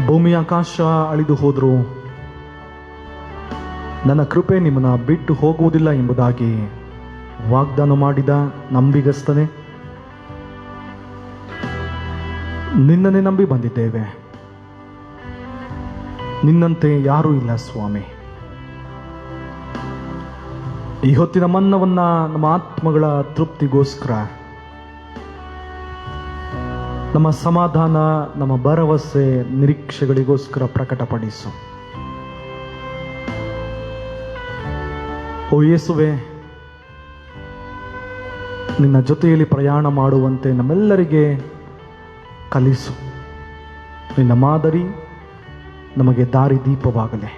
ಭೂಮಿ ಆಕಾಶ ಅಳಿದು ಹೋದರೂ ನನ್ನ ಕೃಪೆ ನಿಮ್ಮನ್ನು ಬಿಟ್ಟು ಹೋಗುವುದಿಲ್ಲ ಎಂಬುದಾಗಿ ವಾಗ್ದಾನ ಮಾಡಿದ ನಂಬಿಗಸ್ತನೆ, ನಿನ್ನನ್ನೇ ನಂಬಿ ಬಂದಿದ್ದೇವೆ. ನಿನ್ನಂತೆ ಯಾರೂ ಇಲ್ಲ ಸ್ವಾಮಿ. ಈ ಹೊತ್ತಿನ ಮನ್ನವನ್ನ ನಮ್ಮ ಆತ್ಮಗಳ ತೃಪ್ತಿಗೋಸ್ಕರ, ನಮ್ಮ ಸಮಾಧಾನ, ನಮ್ಮ ಭರವಸೆ, ನಿರೀಕ್ಷೆಗಳಿಗೋಸ್ಕರ ಪ್ರಕಟಪಡಿಸು. ಓ ಯೇಸುವೆ, ನಿನ್ನ ಜೊತೆಯಲ್ಲಿ ಪ್ರಯಾಣ ಮಾಡುವಂತೆ ನಮ್ಮೆಲ್ಲರಿಗೆ ಕಲಿಸು. ನಿನ್ನ ಮಾದರಿ ನಮಗೆ ದಾರಿ ದೀಪವಾಗಲಿ.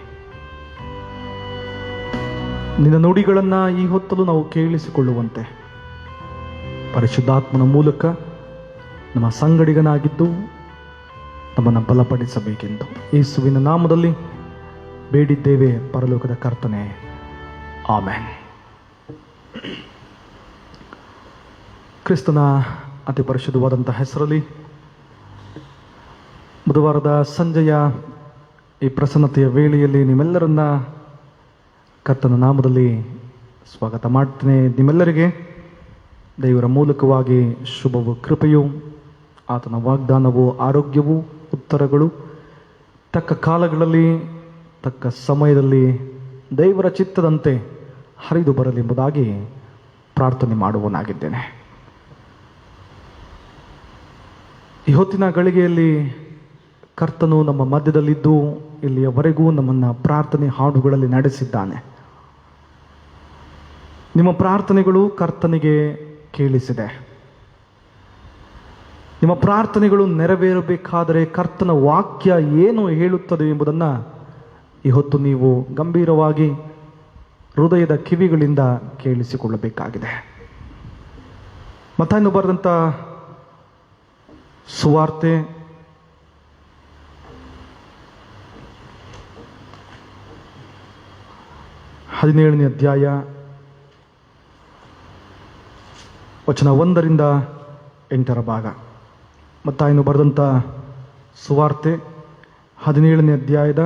ನಿನ್ನ ನುಡಿಗಳನ್ನು ಈ ಹೊತ್ತಲು ನಾವು ಕೇಳಿಸಿಕೊಳ್ಳುವಂತೆ ಪರಿಶುದ್ಧಾತ್ಮನ ಮೂಲಕ ನಮ್ಮ ಸಂಗಡಿಗನಾಗಿದ್ದು ನಮ್ಮನ್ನು ಬಲಪಡಿಸಬೇಕೆಂದು ಯೇಸುವಿನ ನಾಮದಲ್ಲಿ ಬೇಡಿದ್ದೇವೆ ಪರಲೋಕದ ಕರ್ತನೆ, ಆಮೆನ್. ಕ್ರಿಸ್ತನ ಅತಿ ಪರಿಶುದ್ಧವಾದಂಥ ಹೆಸರಲ್ಲಿ ಬುಧವಾರದ ಸಂಜೆಯ ಈ ಪ್ರಸನ್ನತೆಯ ವೇಳೆಯಲ್ಲಿ ನಿಮ್ಮೆಲ್ಲರನ್ನ ಕರ್ತನ ನಾಮದಲ್ಲಿ ಸ್ವಾಗತ ಮಾಡ್ತೇನೆ. ನಿಮ್ಮೆಲ್ಲರಿಗೆ ದೇವರ ಮೂಲಕವಾಗಿ ಶುಭವು, ಕೃಪೆಯು, ಆತನ ವಾಗ್ದಾನವು, ಆರೋಗ್ಯವು, ಉತ್ತರಗಳು ತಕ್ಕ ಕಾಲಗಳಲ್ಲಿ ತಕ್ಕ ಸಮಯದಲ್ಲಿ ದೇವರ ಚಿತ್ತದಂತೆ ಹರಿದು ಬರಲಿ ಎಂಬುದಾಗಿ ಪ್ರಾರ್ಥನೆ ಮಾಡುವನಾಗಿದ್ದೇನೆ. ಈ ಹೊತ್ತಿನ ಗಳಿಗೆಯಲ್ಲಿ ಕರ್ತನು ನಮ್ಮ ಮಧ್ಯದಲ್ಲಿದ್ದು ಇಲ್ಲಿಯವರೆಗೂ ನಮ್ಮನ್ನು ಪ್ರಾರ್ಥನೆ ಹಾಡುಗಳಲ್ಲಿ ನಡೆಸಿದ್ದಾನೆ. ನಿಮ್ಮ ಪ್ರಾರ್ಥನೆಗಳು ಕರ್ತನಿಗೆ ಕೇಳಿಸಿದೆ. ನಿಮ್ಮ ಪ್ರಾರ್ಥನೆಗಳು ನೆರವೇರಬೇಕಾದರೆ ಕರ್ತನ ವಾಕ್ಯ ಏನು ಹೇಳುತ್ತದೆ ಎಂಬುದನ್ನು ಈ ಹೊತ್ತು ನೀವು ಗಂಭೀರವಾಗಿ ಹೃದಯದ ಕಿವಿಗಳಿಂದ ಕೇಳಿಸಿಕೊಳ್ಳಬೇಕಾಗಿದೆ. ಮತ್ತಾಯನು ಬರೆದಂಥ ಸುವಾರ್ತೆ 17ನೇ ಅಧ್ಯಾಯ ವಚನ 1ರಿಂದ 8ರ ಭಾಗ. ಮತ್ತಾಯನು ಬರೆದಂಥ ಸುವಾರ್ತೆ 17ನೇ ಅಧ್ಯಾಯದ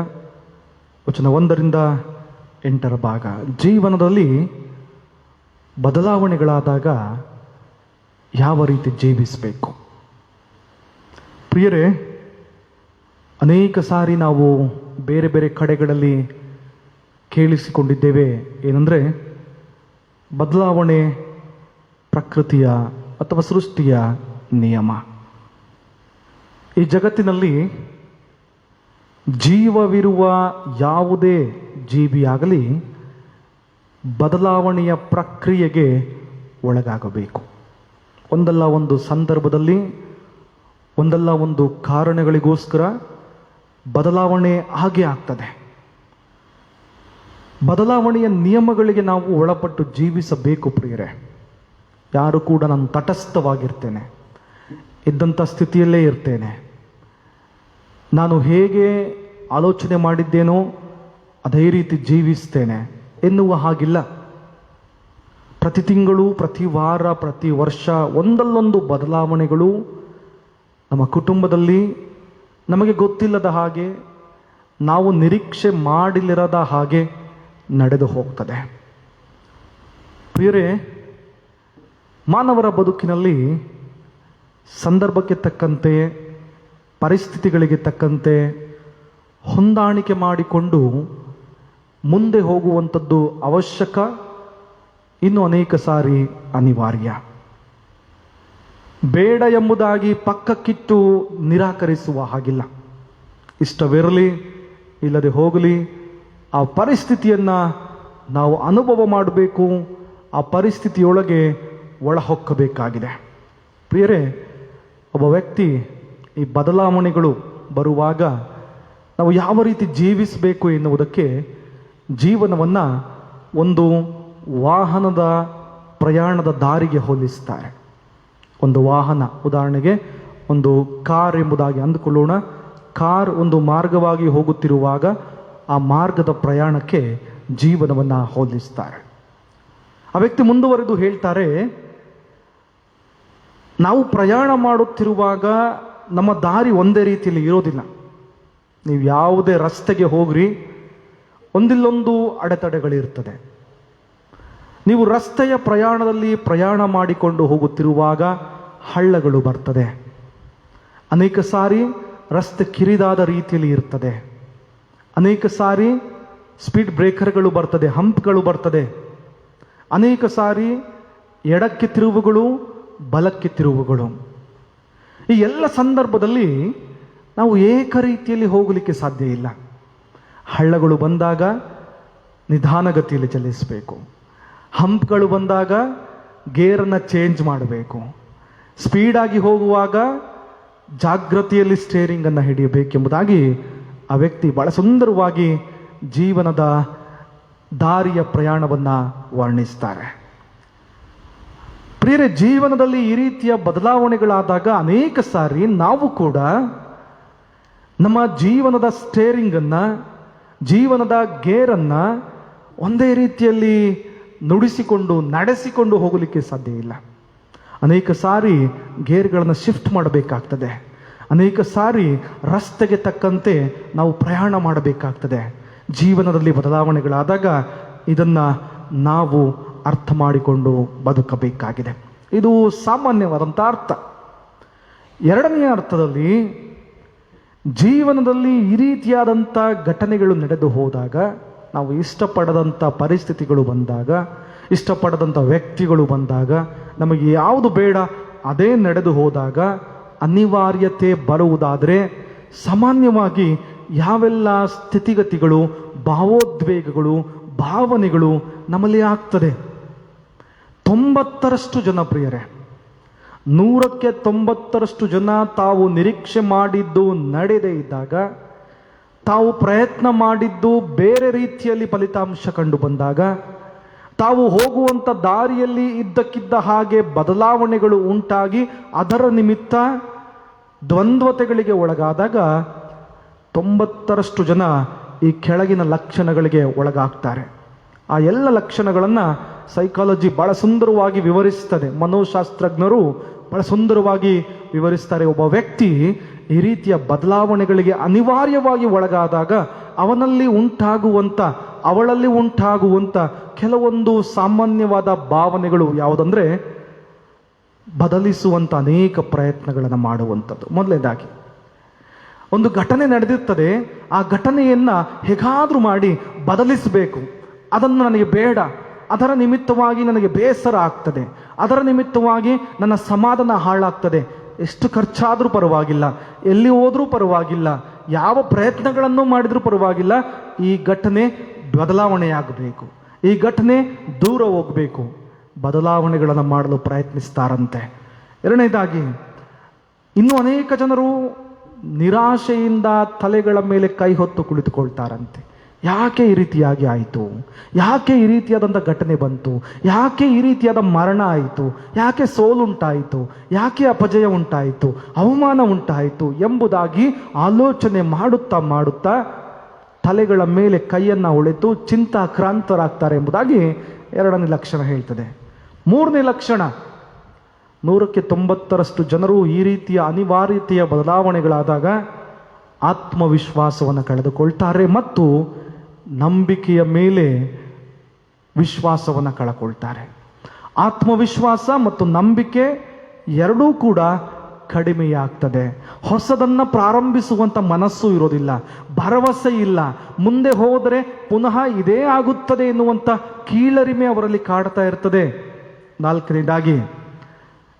ವಚನ 1ರಿಂದ 8ರ ಭಾಗ. ಜೀವನದಲ್ಲಿ ಬದಲಾವಣೆಗಳಾದಾಗ ಯಾವ ರೀತಿ ಜೀವಿಸಬೇಕು? ಪ್ರಿಯರೇ, ಅನೇಕ ಸಾರಿ ನಾವು ಬೇರೆ ಬೇರೆ ಕಡೆಗಳಲ್ಲಿ ಕೇಳಿಸಿಕೊಂಡಿದ್ದೇವೆ. ಏನಂದರೆ, ಬದಲಾವಣೆ ಪ್ರಕೃತಿಯ ಅಥವಾ ಸೃಷ್ಟಿಯ ನಿಯಮ. ಈ ಜಗತ್ತಿನಲ್ಲಿ ಜೀವವಿರುವ ಯಾವುದೇ ಜೀವಿಯಾಗಲಿ ಬದಲಾವಣೆಯ ಪ್ರಕ್ರಿಯೆಗೆ ಒಳಗಾಗಬೇಕು. ಒಂದಲ್ಲ ಒಂದು ಸಂದರ್ಭದಲ್ಲಿ, ಒಂದಲ್ಲ ಒಂದು ಕಾರಣಗಳಿಗೋಸ್ಕರ ಬದಲಾವಣೆ ಹಾಗೆ ಆಗ್ತದೆ. ಬದಲಾವಣೆಯ ನಿಯಮಗಳಿಗೆ ನಾವು ಒಳಪಟ್ಟು ಜೀವಿಸಬೇಕು. ಪ್ರಿಯರೇ, ಯಾರು ಕೂಡ ನಾನು ತಟಸ್ಥವಾಗಿರ್ತೇನೆ, ಇದ್ದಂಥ ಸ್ಥಿತಿಯಲ್ಲೇ ಇರ್ತೇನೆ, ನಾನು ಹೇಗೆ ಆಲೋಚನೆ ಮಾಡಿದ್ದೇನೋ ಅದೇ ರೀತಿ ಜೀವಿಸ್ತೇನೆ ಎನ್ನುವ ಹಾಗಿಲ್ಲ. ಪ್ರತಿ ತಿಂಗಳು, ಪ್ರತಿ ವಾರ, ಪ್ರತಿ ವರ್ಷ ಒಂದಲ್ಲೊಂದು ಬದಲಾವಣೆಗಳು ನಮ್ಮ ಕುಟುಂಬದಲ್ಲಿ ನಮಗೆ ಗೊತ್ತಿಲ್ಲದ ಹಾಗೆ, ನಾವು ನಿರೀಕ್ಷೆ ಮಾಡಿಲಿರದ ಹಾಗೆ ನಡೆದು ಹೋಗ್ತದೆ. ಪ್ರಿಯರೇ, ಮಾನವರ ಬದುಕಿನಲ್ಲಿ ಸಂದರ್ಭಕ್ಕೆ ತಕ್ಕಂತೆ, ಪರಿಸ್ಥಿತಿಗಳಿಗೆ ತಕ್ಕಂತೆ ಹೊಂದಾಣಿಕೆ ಮಾಡಿಕೊಂಡು ಮುಂದೆ ಹೋಗುವಂಥದ್ದು ಅವಶ್ಯಕ, ಇನ್ನು ಅನೇಕ ಸಾರಿ ಅನಿವಾರ್ಯ. ಬೇಡ ಎಂಬುದಾಗಿ ಪಕ್ಕಕ್ಕಿಟ್ಟು ನಿರಾಕರಿಸುವ ಹಾಗಿಲ್ಲ. ಇಷ್ಟವಿರಲಿ, ಇಲ್ಲದೆ ಹೋಗಲಿ, ಆ ಪರಿಸ್ಥಿತಿಯನ್ನು ನಾವು ಅನುಭವ ಮಾಡಬೇಕು, ಆ ಪರಿಸ್ಥಿತಿಯೊಳಗೆ ಒಳಹೊಕ್ಕಬೇಕಾಗಿದೆ. ಪ್ರಿಯರೇ, ಒಬ್ಬ ವ್ಯಕ್ತಿ ಈ ಬದಲಾವಣೆಗಳು ಬರುವಾಗ ನಾವು ಯಾವ ರೀತಿ ಜೀವಿಸಬೇಕು ಎನ್ನುವುದಕ್ಕೆ ಜೀವನವನ್ನು ಒಂದು ವಾಹನದ ಪ್ರಯಾಣದ ದಾರಿಗೆ ಹೋಲಿಸ್ತಾರೆ. ಒಂದು ವಾಹನ, ಉದಾಹರಣೆಗೆ ಒಂದು ಕಾರ್ ಎಂಬುದಾಗಿ ಅಂದುಕೊಳ್ಳೋಣ. ಕಾರ್ ಒಂದು ಮಾರ್ಗವಾಗಿ ಹೋಗುತ್ತಿರುವಾಗ ಆ ಮಾರ್ಗದ ಪ್ರಯಾಣಕ್ಕೆ ಜೀವನವನ್ನು ಹೋಲಿಸ್ತಾರೆ. ಆ ವ್ಯಕ್ತಿ ಮುಂದುವರೆದು ಹೇಳ್ತಾರೆ, ನಾವು ಪ್ರಯಾಣ ಮಾಡುತ್ತಿರುವಾಗ ನಮ್ಮ ದಾರಿ ಒಂದೇ ರೀತಿಯಲ್ಲಿ ಇರೋದಿಲ್ಲ. ನೀವು ಯಾವುದೇ ರಸ್ತೆಗೆ ಹೋಗ್ರಿ, ಒಂದಿಲ್ಲೊಂದು ಅಡೆತಡೆಗಳಿರ್ತದೆ. ನೀವು ರಸ್ತೆಯ ಪ್ರಯಾಣದಲ್ಲಿ ಪ್ರಯಾಣ ಮಾಡಿಕೊಂಡು ಹೋಗುತ್ತಿರುವಾಗ ಹಳ್ಳಗಳು ಬರ್ತದೆ. ಅನೇಕ ಸಾರಿ ರಸ್ತೆ ಕಿರಿದಾದ ರೀತಿಯಲ್ಲಿ ಇರ್ತದೆ. ಅನೇಕ ಸಾರಿ ಸ್ಪೀಡ್ ಬ್ರೇಕರ್ಗಳು ಬರ್ತದೆ, ಹಂಪ್ಗಳು ಬರ್ತದೆ. ಅನೇಕ ಸಾರಿ ಎಡಕ್ಕೆ ತಿರುವುಗಳು, ಬಲಕ್ಕೆ ತಿರುವುಗಳು. ಈ ಎಲ್ಲ ಸಂದರ್ಭದಲ್ಲಿ ನಾವು ಏಕ ರೀತಿಯಲ್ಲಿ ಹೋಗಲಿಕ್ಕೆ ಸಾಧ್ಯ ಇಲ್ಲ. ಹಳ್ಳಗಳು ಬಂದಾಗ ನಿಧಾನಗತಿಯಲ್ಲಿ ಚಲಿಸಬೇಕು. ಹಂಪ್ಗಳು ಬಂದಾಗ ಗೇರನ್ನು ಚೇಂಜ್ ಮಾಡಬೇಕು. ಸ್ಪೀಡಾಗಿ ಹೋಗುವಾಗ ಜಾಗೃತಿಯಲ್ಲಿ ಸ್ಟೇರಿಂಗನ್ನು ಹಿಡಿಯಬೇಕೆಂಬುದಾಗಿ ಆ ವ್ಯಕ್ತಿ ಬಹಳ ಸುಂದರವಾಗಿ ಜೀವನದ ದಾರಿಯ ಪ್ರಯಾಣವನ್ನು ವರ್ಣಿಸ್ತಾರೆ. ಪ್ರಿಯರೇ, ಜೀವನದಲ್ಲಿ ಈ ರೀತಿಯ ಬದಲಾವಣೆಗಳಾದಾಗ ಅನೇಕ ಸಾರಿ ನಾವು ಕೂಡ ನಮ್ಮ ಜೀವನದ ಸ್ಟೇರಿಂಗನ್ನು, ಜೀವನದ ಗೇರನ್ನು ಒಂದೇ ರೀತಿಯಲ್ಲಿ ನುಡಿಸಿಕೊಂಡು ನಡೆಸಿಕೊಂಡು ಹೋಗಲಿಕ್ಕೆ ಸಾಧ್ಯ ಇಲ್ಲ. ಅನೇಕ ಸಾರಿ ಗೇರ್ಗಳನ್ನು ಶಿಫ್ಟ್ ಮಾಡಬೇಕಾಗ್ತದೆ. ಅನೇಕ ಸಾರಿ ರಸ್ತೆಗೆ ತಕ್ಕಂತೆ ನಾವು ಪ್ರಯಾಣ ಮಾಡಬೇಕಾಗ್ತದೆ. ಜೀವನದಲ್ಲಿ ಬದಲಾವಣೆಗಳಾದಾಗ ಇದನ್ನು ನಾವು ಅರ್ಥ ಮಾಡಿಕೊಂಡು ಬದುಕಬೇಕಾಗಿದೆ. ಇದು ಸಾಮಾನ್ಯವಾದಂಥ ಅರ್ಥ. ಎರಡನೆಯ ಅರ್ಥದಲ್ಲಿ, ಜೀವನದಲ್ಲಿ ಈ ರೀತಿಯಾದಂಥ ಘಟನೆಗಳು ನಡೆದು ಹೋದಾಗ, ನಾವು ಇಷ್ಟಪಡದಂಥ ಪರಿಸ್ಥಿತಿಗಳು ಬಂದಾಗ, ಇಷ್ಟಪಡದಂಥ ವ್ಯಕ್ತಿಗಳು ಬಂದಾಗ, ನಮಗೆ ಯಾವುದು ಬೇಡ ಅದೇ ನಡೆದು ಹೋದಾಗ, ಅನಿವಾರ್ಯತೆ ಬರುವುದಾದರೆ ಸಾಮಾನ್ಯವಾಗಿ ಯಾವೆಲ್ಲ ಸ್ಥಿತಿಗತಿಗಳು, ಭಾವೋದ್ವೇಗಗಳು, ಭಾವನೆಗಳು ನಮ್ಮಲ್ಲಿ ಆಗ್ತದೆ. 90ರಷ್ಟು ಜನ ಪ್ರಿಯರೇ, 100ಕ್ಕೆ 90ರಷ್ಟು ಜನ ತಾವು ನಿರೀಕ್ಷೆ ಮಾಡಿದ್ದು ನಡೆದೇ ಇದ್ದಾಗ, ತಾವು ಪ್ರಯತ್ನ ಮಾಡಿದ್ದು ಬೇರೆ ರೀತಿಯಲ್ಲಿ ಫಲಿತಾಂಶ ಕಂಡು ಬಂದಾಗ, ತಾವು ಹೋಗುವಂಥ ದಾರಿಯಲ್ಲಿ ಇದ್ದಕ್ಕಿದ್ದ ಹಾಗೆ ಬದಲಾವಣೆಗಳು ಉಂಟಾಗಿ ಅದರ ನಿಮಿತ್ತ ದ್ವಂದ್ವತೆಗಳಿಗೆ ಒಳಗಾದಾಗ 90ರಷ್ಟು ಜನ ಈ ಕೆಳಗಿನ ಲಕ್ಷಣಗಳಿಗೆ ಒಳಗಾಗ್ತಾರೆ. ಆ ಎಲ್ಲ ಲಕ್ಷಣಗಳನ್ನು ಸೈಕಾಲಜಿ ಬಹಳ ಸುಂದರವಾಗಿ ವಿವರಿಸ್ತದೆ. ಮನೋಶಾಸ್ತ್ರಜ್ಞರು ಬಹಳ ಸುಂದರವಾಗಿ ವಿವರಿಸ್ತಾರೆ. ಒಬ್ಬ ವ್ಯಕ್ತಿ ಈ ರೀತಿಯ ಬದಲಾವಣೆಗಳಿಗೆ ಅನಿವಾರ್ಯವಾಗಿ ಒಳಗಾದಾಗ ಅವಳಲ್ಲಿ ಉಂಟಾಗುವಂಥ ಕೆಲವೊಂದು ಸಾಮಾನ್ಯವಾದ ಭಾವನೆಗಳು ಯಾವುದಂದ್ರೆ, ಬದಲಿಸುವಂಥ ಅನೇಕ ಪ್ರಯತ್ನಗಳನ್ನು ಮಾಡುವಂಥದ್ದು. ಮೊದಲನೇದಾಗಿ, ಒಂದು ಘಟನೆ ನಡೆದಿರ್ತದೆ, ಆ ಘಟನೆಯನ್ನು ಹೇಗಾದರೂ ಮಾಡಿ ಬದಲಿಸಬೇಕು, ಅದನ್ನು ನನಗೆ ಬೇಡ, ಅದರ ನಿಮಿತ್ತವಾಗಿ ನನಗೆ ಬೇಸರ ಆಗ್ತದೆ, ಅದರ ನಿಮಿತ್ತವಾಗಿ ನನ್ನ ಸಮಾಧಾನ ಹಾಳಾಗ್ತದೆ, ಎಷ್ಟು ಖರ್ಚಾದರೂ ಪರವಾಗಿಲ್ಲ, ಎಲ್ಲಿ ಹೋದರೂ ಪರವಾಗಿಲ್ಲ, ಯಾವ ಪ್ರಯತ್ನಗಳನ್ನು ಮಾಡಿದರೂ ಪರವಾಗಿಲ್ಲ, ಈ ಘಟನೆ ಬದಲಾವಣೆಯಾಗಬೇಕು, ಈ ಘಟನೆ ದೂರ ಹೋಗಬೇಕು, ಬದಲಾವಣೆಗಳನ್ನು ಮಾಡಲು ಪ್ರಯತ್ನಿಸ್ತಾರಂತೆ. ಎರಡನೇದಾಗಿ, ಇನ್ನೂ ಅನೇಕ ಜನರು ನಿರಾಶೆಯಿಂದ ತಲೆಗಳ ಮೇಲೆ ಕೈ ಹೊತ್ತು ಕುಳಿತುಕೊಳ್ತಾರಂತೆ. ಯಾಕೆ ಈ ರೀತಿಯಾಗಿ ಆಯಿತು, ಯಾಕೆ ಈ ರೀತಿಯಾದಂಥ ಘಟನೆ ಬಂತು, ಯಾಕೆ ಈ ರೀತಿಯಾದ ಮರಣ ಆಯಿತು, ಯಾಕೆ ಸೋಲುಂಟಾಯಿತು, ಯಾಕೆ ಅಪಜಯ ಉಂಟಾಯಿತು, ಅವಮಾನ ಉಂಟಾಯಿತು ಎಂಬುದಾಗಿ ಆಲೋಚನೆ ಮಾಡುತ್ತಾ ತಲೆಗಳ ಮೇಲೆ ಕೈಯನ್ನು ಹೊಳೆತು ಚಿಂತಾಕ್ರಾಂತರಾಗ್ತಾರೆ ಎಂಬುದಾಗಿ ಎರಡನೇ ಲಕ್ಷಣ ಹೇಳ್ತದೆ. ಮೂರನೇ ಲಕ್ಷಣ, 100ಕ್ಕೆ 90ರಷ್ಟು ಜನರು ಈ ರೀತಿಯ ಅನಿವಾರ್ಯತೆಯ ಬದಲಾವಣೆಗಳಾದಾಗ ಆತ್ಮವಿಶ್ವಾಸವನ್ನು ಕಳೆದುಕೊಳ್ತಾರೆ ಮತ್ತು ನಂಬಿಕೆಯ ಮೇಲೆ ವಿಶ್ವಾಸವನ್ನು ಕಳಕೊಳ್ತಾರೆ. ಆತ್ಮವಿಶ್ವಾಸ ಮತ್ತು ನಂಬಿಕೆ ಎರಡೂ ಕೂಡ ಕಡಿಮೆಯಾಗ್ತದೆ. ಹೊಸದನ್ನು ಪ್ರಾರಂಭಿಸುವಂಥ ಮನಸ್ಸು ಇರೋದಿಲ್ಲ, ಭರವಸೆ ಇಲ್ಲ, ಮುಂದೆ ಹೋದರೆ ಪುನಃ ಇದೇ ಆಗುತ್ತದೆ ಎನ್ನುವಂಥ ಕೀಳರಿಮೆ ಅವರಲ್ಲಿ ಕಾಡ್ತಾ ಇರ್ತದೆ. ನಾಲ್ಕನೇದಾಗಿ,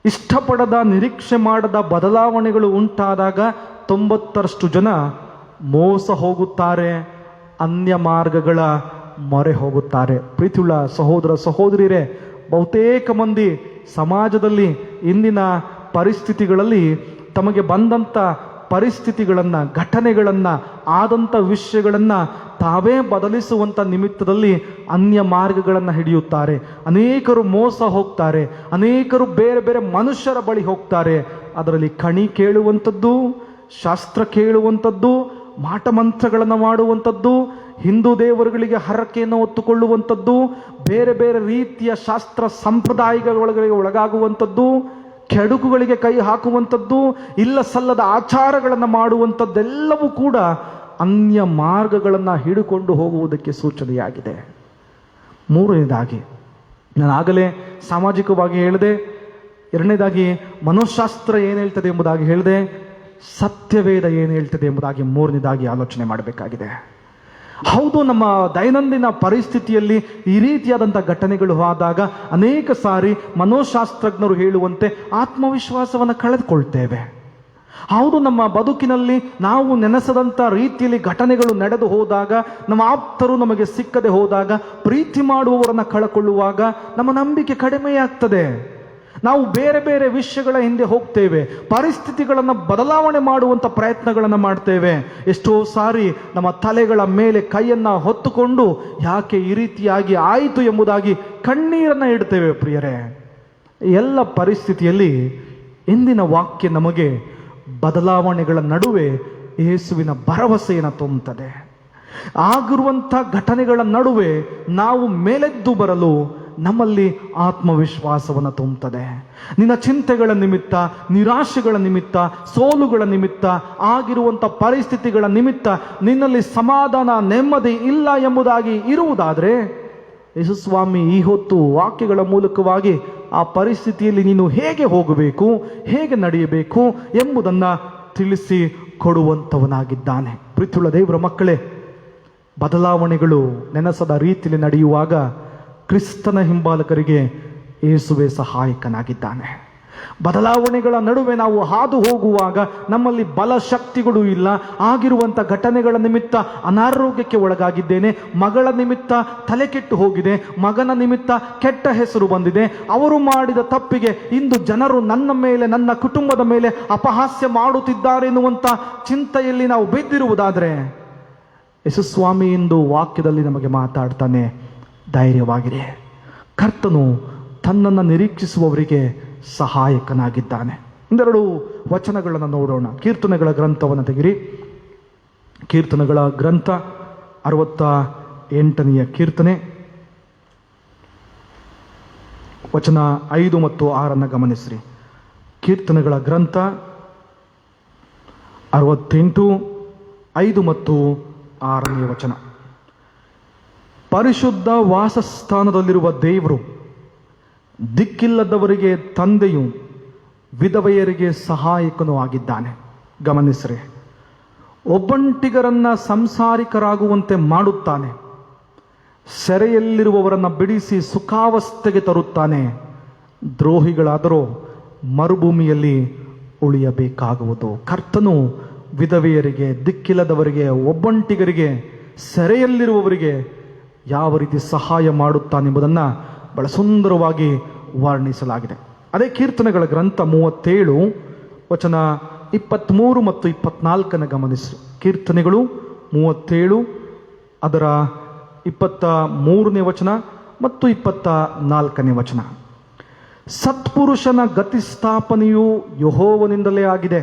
ಇಷ್ಟಪಡದ, ನಿರೀಕ್ಷೆ ಮಾಡದ ಬದಲಾವಣೆಗಳು ಉಂಟಾದಾಗ 90ರಷ್ಟು ಜನ ಮೋಸ ಹೋಗುತ್ತಾರೆ, ಅನ್ಯ ಮಾರ್ಗಗಳ ಮೊರೆ ಹೋಗುತ್ತಾರೆ. ಪ್ರೀತಿಯುಳ್ಳ ಸಹೋದರ ಸಹೋದರಿಯರೇ, ಬಹುತೇಕ ಮಂದಿ ಸಮಾಜದಲ್ಲಿ ಇಂದಿನ ಪರಿಸ್ಥಿತಿಗಳಲ್ಲಿ ತಮಗೆ ಬಂದಂಥ ಪರಿಸ್ಥಿತಿಗಳನ್ನು, ಘಟನೆಗಳನ್ನು, ಆದಂಥ ವಿಷಯಗಳನ್ನು ತಾವೇ ಬದಲಿಸುವಂಥ ನಿಮಿತ್ತದಲ್ಲಿ ಅನ್ಯ ಮಾರ್ಗಗಳನ್ನು ಹಿಡಿಯುತ್ತಾರೆ. ಅನೇಕರು ಮೋಸ ಹೋಗ್ತಾರೆ, ಅನೇಕರು ಬೇರೆ ಬೇರೆ ಮನುಷ್ಯರ ಬಳಿ ಹೋಗ್ತಾರೆ. ಅದರಲ್ಲಿ ಕಣಿ ಕೇಳುವಂಥದ್ದು, ಶಾಸ್ತ್ರ ಕೇಳುವಂಥದ್ದು, ಮಾಟ ಮಂತ್ರಗಳನ್ನು ಮಾಡುವಂಥದ್ದು, ಹಿಂದೂ ದೇವರುಗಳಿಗೆ ಹರಕೆಯನ್ನು ಹೊತ್ತುಕೊಳ್ಳುವಂಥದ್ದು, ಬೇರೆ ಬೇರೆ ರೀತಿಯ ಶಾಸ್ತ್ರ ಸಂಪ್ರದಾಯಗಳಿಗೆ ಒಳಗಾಗುವಂಥದ್ದು, ಕೆಡುಕುಗಳಿಗೆ ಕೈ ಹಾಕುವಂಥದ್ದು, ಇಲ್ಲ ಸಲ್ಲದ ಆಚಾರಗಳನ್ನು ಮಾಡುವಂಥದ್ದೆಲ್ಲವೂ ಕೂಡ ಅನ್ಯ ಮಾರ್ಗಗಳನ್ನು ಹಿಡಿಕೊಂಡು ಹೋಗುವುದಕ್ಕೆ ಸೂಚನೆಯಾಗಿದೆ. ಮೂರನೇದಾಗಿ, ನಾನು ಆಗಲೇ ಸಾಮಾಜಿಕವಾಗಿ ಹೇಳಿದೆ. ಎರಡನೇದಾಗಿ, ಮನೋಶಾಸ್ತ್ರ ಏನು ಹೇಳ್ತದೆ ಎಂಬುದಾಗಿ ಹೇಳಿದೆ. ಸತ್ಯವೇದ ಏನು ಹೇಳ್ತದೆ ಎಂಬುದಾಗಿ ಮೂರನೇದಾಗಿ ಆಲೋಚನೆ ಮಾಡಬೇಕಾಗಿದೆ. ಹೌದು, ನಮ್ಮ ದೈನಂದಿನ ಪರಿಸ್ಥಿತಿಯಲ್ಲಿ ಈ ರೀತಿಯಾದಂಥ ಘಟನೆಗಳು ಆದಾಗ ಅನೇಕ ಸಾರಿ ಮನೋಶಾಸ್ತ್ರಜ್ಞರು ಹೇಳುವಂತೆ ಆತ್ಮವಿಶ್ವಾಸವನ್ನು ಕಳೆದುಕೊಳ್ತೇವೆ. ಹೌದು, ನಮ್ಮ ಬದುಕಿನಲ್ಲಿ ನಾವು ನೆನೆಸದಂಥ ರೀತಿಯಲ್ಲಿ ಘಟನೆಗಳು ನಡೆದು ಹೋದಾಗ, ನಮ್ಮ ಆಪ್ತರು ನಮಗೆ ಸಿಕ್ಕದೆ ಹೋದಾಗ, ಪ್ರೀತಿ ಮಾಡುವವರನ್ನು ಕಳಕೊಳ್ಳುವಾಗ ನಮ್ಮ ನಂಬಿಕೆ ಕಡಿಮೆಯಾಗ್ತದೆ. ನಾವು ಬೇರೆ ಬೇರೆ ವಿಷಯಗಳ ಹಿಂದೆ ಹೋಗ್ತೇವೆ, ಪರಿಸ್ಥಿತಿಗಳನ್ನು ಬದಲಾವಣೆ ಮಾಡುವಂಥ ಪ್ರಯತ್ನಗಳನ್ನು ಮಾಡ್ತೇವೆ. ಎಷ್ಟೋ ಸಾರಿ ನಮ್ಮ ತಲೆಗಳ ಮೇಲೆ ಕೈಯನ್ನು ಹೊತ್ತುಕೊಂಡು ಯಾಕೆ ಈ ರೀತಿಯಾಗಿ ಆಯಿತು ಎಂಬುದಾಗಿ ಕಣ್ಣೀರನ್ನು ಇಡ್ತೇವೆ. ಪ್ರಿಯರೇ, ಎಲ್ಲ ಪರಿಸ್ಥಿತಿಯಲ್ಲಿ ಇಂದಿನ ವಾಕ್ಯ ನಮಗೆ ಬದಲಾವಣೆಗಳ ನಡುವೆ ಯೇಸುವಿನ ಭರವಸೆಯನ್ನು ತುಂಬುತ್ತದೆ. ಆಗಿರುವಂಥ ಘಟನೆಗಳ ನಡುವೆ ನಾವು ಮೇಲೆದ್ದು ಬರಲು ನಮ್ಮಲ್ಲಿ ಆತ್ಮವಿಶ್ವಾಸವನ್ನು ತುಂಬುತ್ತದೆ. ನಿನ್ನ ಚಿಂತೆಗಳ ನಿಮಿತ್ತ, ನಿರಾಶೆಗಳ ನಿಮಿತ್ತ, ಸೋಲುಗಳ ನಿಮಿತ್ತ, ಆಗಿರುವಂಥ ಪರಿಸ್ಥಿತಿಗಳ ನಿಮಿತ್ತ ನಿನ್ನಲ್ಲಿ ಸಮಾಧಾನ, ನೆಮ್ಮದಿ ಇಲ್ಲ ಎಂಬುದಾಗಿ ಇರುವುದಾದರೆ, ಯೇಸುಸ್ವಾಮಿ ಈ ಹೊತ್ತು ವಾಕ್ಯಗಳ ಮೂಲಕವಾಗಿ ಆ ಪರಿಸ್ಥಿತಿಯಲ್ಲಿ ನೀನು ಹೇಗೆ ಹೋಗಬೇಕು, ಹೇಗೆ ನಡೆಯಬೇಕು ಎಂಬುದನ್ನು ತಿಳಿಸಿ ಕೊಡುವಂಥವನಾಗಿದ್ದಾನೆ. ಪ್ರೀತಿಯುಳ್ಳ ದೇವರ ಮಕ್ಕಳೇ, ಬದಲಾವಣೆಗಳು ನೆನೆಸದ ರೀತಿಯಲ್ಲಿ ನಡೆಯುವಾಗ ಕ್ರಿಸ್ತನ ಹಿಂಬಾಲಕರಿಗೆ ಯೇಸುವೆ ಸಹಾಯಕನಾಗಿದ್ದಾನೆ. ಬದಲಾವಣೆಗಳ ನಡುವೆ ನಾವು ಹಾದು ಹೋಗುವಾಗ ನಮ್ಮಲ್ಲಿ ಬಲ ಶಕ್ತಿಗಳು ಇಲ್ಲ. ಆಗಿರುವಂಥ ಘಟನೆಗಳ ನಿಮಿತ್ತ ಅನಾರೋಗ್ಯಕ್ಕೆ ಒಳಗಾಗಿದ್ದೇನೆ, ಮಗಳ ನಿಮಿತ್ತ ತಲೆ ಕೆಟ್ಟು ಹೋಗಿದೆ, ಮಗನ ನಿಮಿತ್ತ ಕೆಟ್ಟ ಹೆಸರು ಬಂದಿದೆ, ಅವರು ಮಾಡಿದ ತಪ್ಪಿಗೆ ಇಂದು ಜನರು ನನ್ನ ಮೇಲೆ, ನನ್ನ ಕುಟುಂಬದ ಮೇಲೆ ಅಪಹಾಸ್ಯ ಮಾಡುತ್ತಿದ್ದಾರೆ ಎನ್ನುವಂಥ ಚಿಂತೆಯಲ್ಲಿ ನಾವು ಬಿದ್ದಿರುವುದಾದರೆ, ಯೇಸುಸ್ವಾಮಿ ಎಂದು ವಾಕ್ಯದಲ್ಲಿ ನಮಗೆ ಮಾತಾಡ್ತಾನೆ, ಧೈರ್ಯವಾಗಿದೆ. ಕರ್ತನು ತನ್ನನ್ನು ನಿರೀಕ್ಷಿಸುವವರಿಗೆ ಸಹಾಯಕನಾಗಿದ್ದಾನೆ. ಒಂದೆರಡು ವಚನಗಳನ್ನು ನೋಡೋಣ. ಕೀರ್ತನೆಗಳ ಗ್ರಂಥವನ್ನು ತೆಗಿರಿ. ಕೀರ್ತನೆಗಳ ಗ್ರಂಥ 68ನೇ ಕೀರ್ತನೆ ವಚನ 5 ಮತ್ತು 6 ಗಮನಿಸ್ರಿ. ಕೀರ್ತನೆಗಳ ಗ್ರಂಥ 68, 5 ಮತ್ತು 6ನೇ ವಚನ. ಪರಿಶುದ್ಧ ವಾಸಸ್ಥಾನದಲ್ಲಿರುವ ದೇವರು ದಿಕ್ಕಿಲ್ಲದವರಿಗೆ ತಂದೆಯು, ವಿಧವೆಯರಿಗೆ ಸಹಾಯಕನೂ ಆಗಿದ್ದಾನೆ. ಗಮನಿಸ್ರಿ, ಒಬ್ಬಂಟಿಗರನ್ನ ಸಂಸಾರಿಕರಾಗುವಂತೆ ಮಾಡುತ್ತಾನೆ, ಸೆರೆಯಲ್ಲಿರುವವರನ್ನು ಬಿಡಿಸಿ ಸುಖಾವಸ್ಥೆಗೆ ತರುತ್ತಾನೆ. ದ್ರೋಹಿಗಳಾದರೂ ಮರುಭೂಮಿಯಲ್ಲಿ ಉಳಿಯಬೇಕಾಗುವುದು. ಕರ್ತನು ವಿಧವೆಯರಿಗೆ, ದಿಕ್ಕಿಲ್ಲದವರಿಗೆ, ಒಬ್ಬಂಟಿಗರಿಗೆ, ಸೆರೆಯಲ್ಲಿರುವವರಿಗೆ ಯಾವ ರೀತಿ ಸಹಾಯ ಮಾಡುತ್ತಾನೆಂಬುದನ್ನು ಬಹಳ ಸುಂದರವಾಗಿ ವರ್ಣಿಸಲಾಗಿದೆ. ಅದೇ ಕೀರ್ತನೆಗಳ ಗ್ರಂಥ 37 ವಚನ 23 ಮತ್ತು 24 ಗಮನಿಸಿ. ಕೀರ್ತನೆಗಳು 37 ಅದರ 23ನೇ ವಚನ ಮತ್ತು 24ನೇ ವಚನ. ಸತ್ಪುರುಷನ ಗತಿಸ್ಥಾಪನೆಯು ಯೆಹೋವನಿಂದಲೇ ಆಗಿದೆ,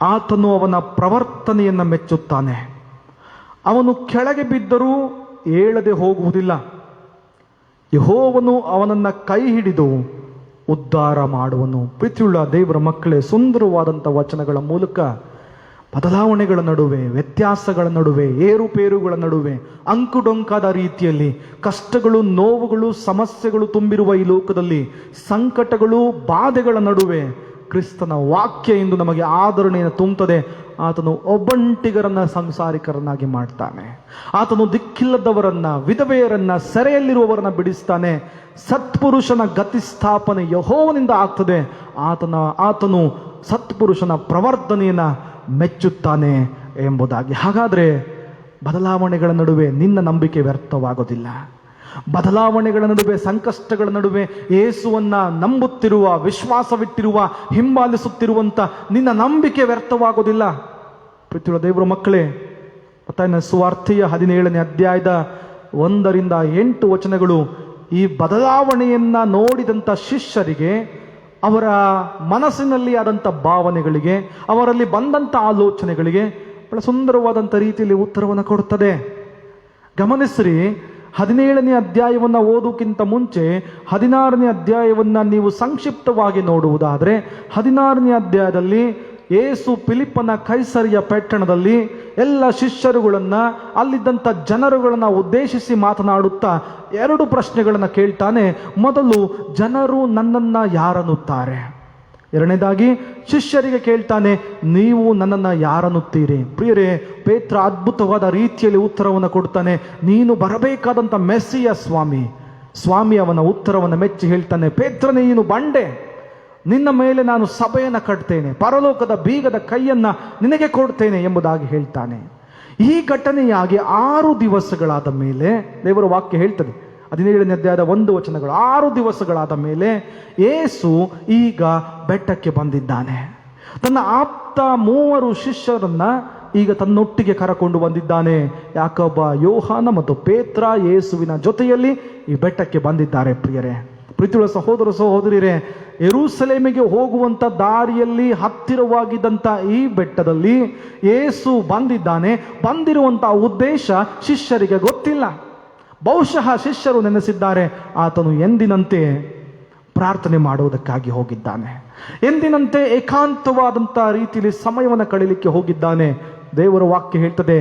ಆತನು ಅವನ ಪ್ರವರ್ತನೆಯನ್ನು ಮೆಚ್ಚುತ್ತಾನೆ. ಅವನು ಕೆಳಗೆ ಬಿದ್ದರೂ ಏಳದೆ ಹೋಗುವುದಿಲ್ಲ, ಯೆಹೋವನು ಅವನನ್ನು ಕೈ ಹಿಡಿದು ಉದ್ಧಾರ ಮಾಡುವನು. ಪ್ರೀತಿಯುಳ್ಳ ದೇವರ ಮಕ್ಕಳೇ, ಸುಂದರವಾದಂಥ ವಚನಗಳ ಮೂಲಕ ಬದಲಾವಣೆಗಳ ನಡುವೆ, ವ್ಯತ್ಯಾಸಗಳ ನಡುವೆ, ಏರುಪೇರುಗಳ ನಡುವೆ, ಅಂಕುಡೊಂಕಾದ ರೀತಿಯಲ್ಲಿ ಕಷ್ಟಗಳು, ನೋವುಗಳು, ಸಮಸ್ಯೆಗಳು ತುಂಬಿರುವ ಈ ಲೋಕದಲ್ಲಿ, ಸಂಕಟಗಳು, ಬಾಧೆಗಳ ನಡುವೆ ಕ್ರಿಸ್ತನ ವಾಕ್ಯ ಎಂದು ನಮಗೆ ಆದರಣೆಯನ್ನು ತುಂಬುತ್ತದೆ. ಆತನು ಒಬ್ಬಂಟಿಗರನ್ನ ಸಂಸಾರಿಕರನ್ನಾಗಿ ಮಾಡ್ತಾನೆ. ಆತನು ದಿಕ್ಕಿಲ್ಲದವರನ್ನ, ವಿಧವೆಯರನ್ನ, ಸೆರೆಯಲ್ಲಿರುವವರನ್ನ ಬಿಡಿಸ್ತಾನೆ. ಸತ್ಪುರುಷನ ಗತಿಸ್ಥಾಪನೆ ಯೆಹೋವನಿಂದ ಆಗ್ತದೆ. ಆತನು ಸತ್ಪುರುಷನ ಪ್ರವರ್ಧನೆಯನ್ನು ಮೆಚ್ಚುತ್ತಾನೆ ಎಂಬುದಾಗಿ. ಹಾಗಾದರೆ ಬದಲಾವಣೆಗಳ ನಡುವೆ ನಿನ್ನ ನಂಬಿಕೆ ವ್ಯರ್ಥವಾಗೋದಿಲ್ಲ. ಬದಲಾವಣೆಗಳ ನಡುವೆ, ಸಂಕಷ್ಟಗಳ ನಡುವೆ ಯೇಸುವನ್ನ ನಂಬುತ್ತಿರುವ, ವಿಶ್ವಾಸವಿಟ್ಟಿರುವ, ಹಿಂಬಾಲಿಸುತ್ತಿರುವಂಥ ನಿನ್ನ ನಂಬಿಕೆ ವ್ಯರ್ಥವಾಗೋದಿಲ್ಲ. ಪ್ರೀತಿಯುಳ್ಳ ದೇವರ ಮಕ್ಕಳೇ, ಮತ್ತಾಯನ ಸುವಾರ್ತೆಯ 17ನೇ ಅಧ್ಯಾಯದ 1ರಿಂದ 8 ವಚನಗಳು ಈ ಬದಲಾವಣೆಯನ್ನ ನೋಡಿದಂಥ ಶಿಷ್ಯರಿಗೆ, ಅವರ ಮನಸ್ಸಿನಲ್ಲಿ ಆದಂಥ ಭಾವನೆಗಳಿಗೆ, ಅವರಲ್ಲಿ ಬಂದಂಥ ಆಲೋಚನೆಗಳಿಗೆ ಬಹಳ ಸುಂದರವಾದಂಥ ರೀತಿಯಲ್ಲಿ ಉತ್ತರವನ್ನು ಕೊಡುತ್ತದೆ. ಗಮನಿಸ್ರಿ, 17ನೇ ಅಧ್ಯಾಯವನ್ನು ಓದೋಕ್ಕಿಂತ ಮುಂಚೆ 16ನೇ ಅಧ್ಯಾಯವನ್ನು ನೀವು ಸಂಕ್ಷಿಪ್ತವಾಗಿ ನೋಡುವುದಾದರೆ, 16ನೇ ಅಧ್ಯಾಯದಲ್ಲಿ ಯೇಸು ಫಿಲಿಪ್ಪನ ಕೈಸರಿಯ ಪಟ್ಟಣದಲ್ಲಿ ಎಲ್ಲ ಶಿಷ್ಯರುಗಳನ್ನ, ಅಲ್ಲಿದ್ದಂಥ ಜನರುಗಳನ್ನ ಉದ್ದೇಶಿಸಿ ಮಾತನಾಡುತ್ತಾ 2 ಪ್ರಶ್ನೆಗಳನ್ನು ಕೇಳ್ತಾನೆ. ಮೊದಲು, ಜನರು ನನ್ನನ್ನ ಯಾರನ್ನುತ್ತಾರೆ? ಎರಡನೇದಾಗಿ ಶಿಷ್ಯರಿಗೆ ಕೇಳ್ತಾನೆ, ನೀವು ನನ್ನನ್ನು ಯಾರನ್ನುತ್ತೀರಿ? ಪ್ರಿಯರೇ, ಪೇತ್ರ ಅದ್ಭುತವಾದ ರೀತಿಯಲ್ಲಿ ಉತ್ತರವನ್ನು ಕೊಡ್ತಾನೆ, ನೀನು ಬರಬೇಕಾದಂಥ ಮೆಸ್ಸಿಯ ಸ್ವಾಮಿ ಅವನ ಉತ್ತರವನ್ನು ಮೆಚ್ಚಿ ಹೇಳ್ತಾನೆ, ಪೇತ್ರನೇ, ನೀನು ಬಂಡೆ, ನಿನ್ನ ಮೇಲೆ ನಾನು ಸಭೆಯನ್ನು ಕಟ್ತೇನೆ, ಪರಲೋಕದ ಬೀಗದ ಕೈಯನ್ನು ನಿನಗೆ ಕೊಡ್ತೇನೆ ಎಂಬುದಾಗಿ ಹೇಳ್ತಾನೆ. ಈ ಘಟನೆಯಾಗಿ 6 ದಿವಸಗಳಾದ ಮೇಲೆ, ದೇವರ ವಾಕ್ಯ ಹೇಳ್ತದೆ 17ನೇ ಅಧ್ಯಾಯದ 1 ವಚನಗಳು, 6 ದಿವಸಗಳಾದ ಮೇಲೆ ಯೇಸು ಈಗ ಬೆಟ್ಟಕ್ಕೆ ಬಂದಿದ್ದಾನೆ. ತನ್ನ ಆಪ್ತ 3 ಶಿಷ್ಯರನ್ನ ಈಗ ತನ್ನೊಟ್ಟಿಗೆ ಕರಕೊಂಡು ಬಂದಿದ್ದಾನೆ. ಯಾಕೋಬ, ಯೋಹಾನ ಮತ್ತು ಪೇತ್ರ ಯೇಸುವಿನ ಜೊತೆಯಲ್ಲಿ ಈ ಬೆಟ್ಟಕ್ಕೆ ಬಂದಿದ್ದಾರೆ. ಪ್ರಿಯರೇ, ಪ್ರೀತಿಯುಳ್ಳ ಸಹೋದರ ಸಹೋದರಿಯರೇ, ಯೆರೂಸಲೇಮಿಗೆ ಹೋಗುವಂತ ದಾರಿಯಲ್ಲಿ ಹತ್ತಿರವಾಗಿದ್ದಂಥ ಈ ಬೆಟ್ಟದಲ್ಲಿ ಯೇಸು ಬಂದಿದ್ದಾನೆ. ಬಂದಿರುವಂತಹ ಉದ್ದೇಶ ಶಿಷ್ಯರಿಗೆ ಗೊತ್ತಿಲ್ಲ. ಬಹುಶಃ ಶಿಷ್ಯರು ನೆನೆಸಿದ್ದಾರೆ, ಆತನು ಎಂದಿನಂತೆ ಪ್ರಾರ್ಥನೆ ಮಾಡುವುದಕ್ಕಾಗಿ ಹೋಗಿದ್ದಾನೆ, ಎಂದಿನಂತೆ ಏಕಾಂತವಾದಂಥ ರೀತಿಯಲ್ಲಿ ಸಮಯವನ್ನು ಕಳೀಲಿಕ್ಕೆ ಹೋಗಿದ್ದಾನೆ. ದೇವರ ವಾಕ್ಯ ಹೇಳ್ತದೆ,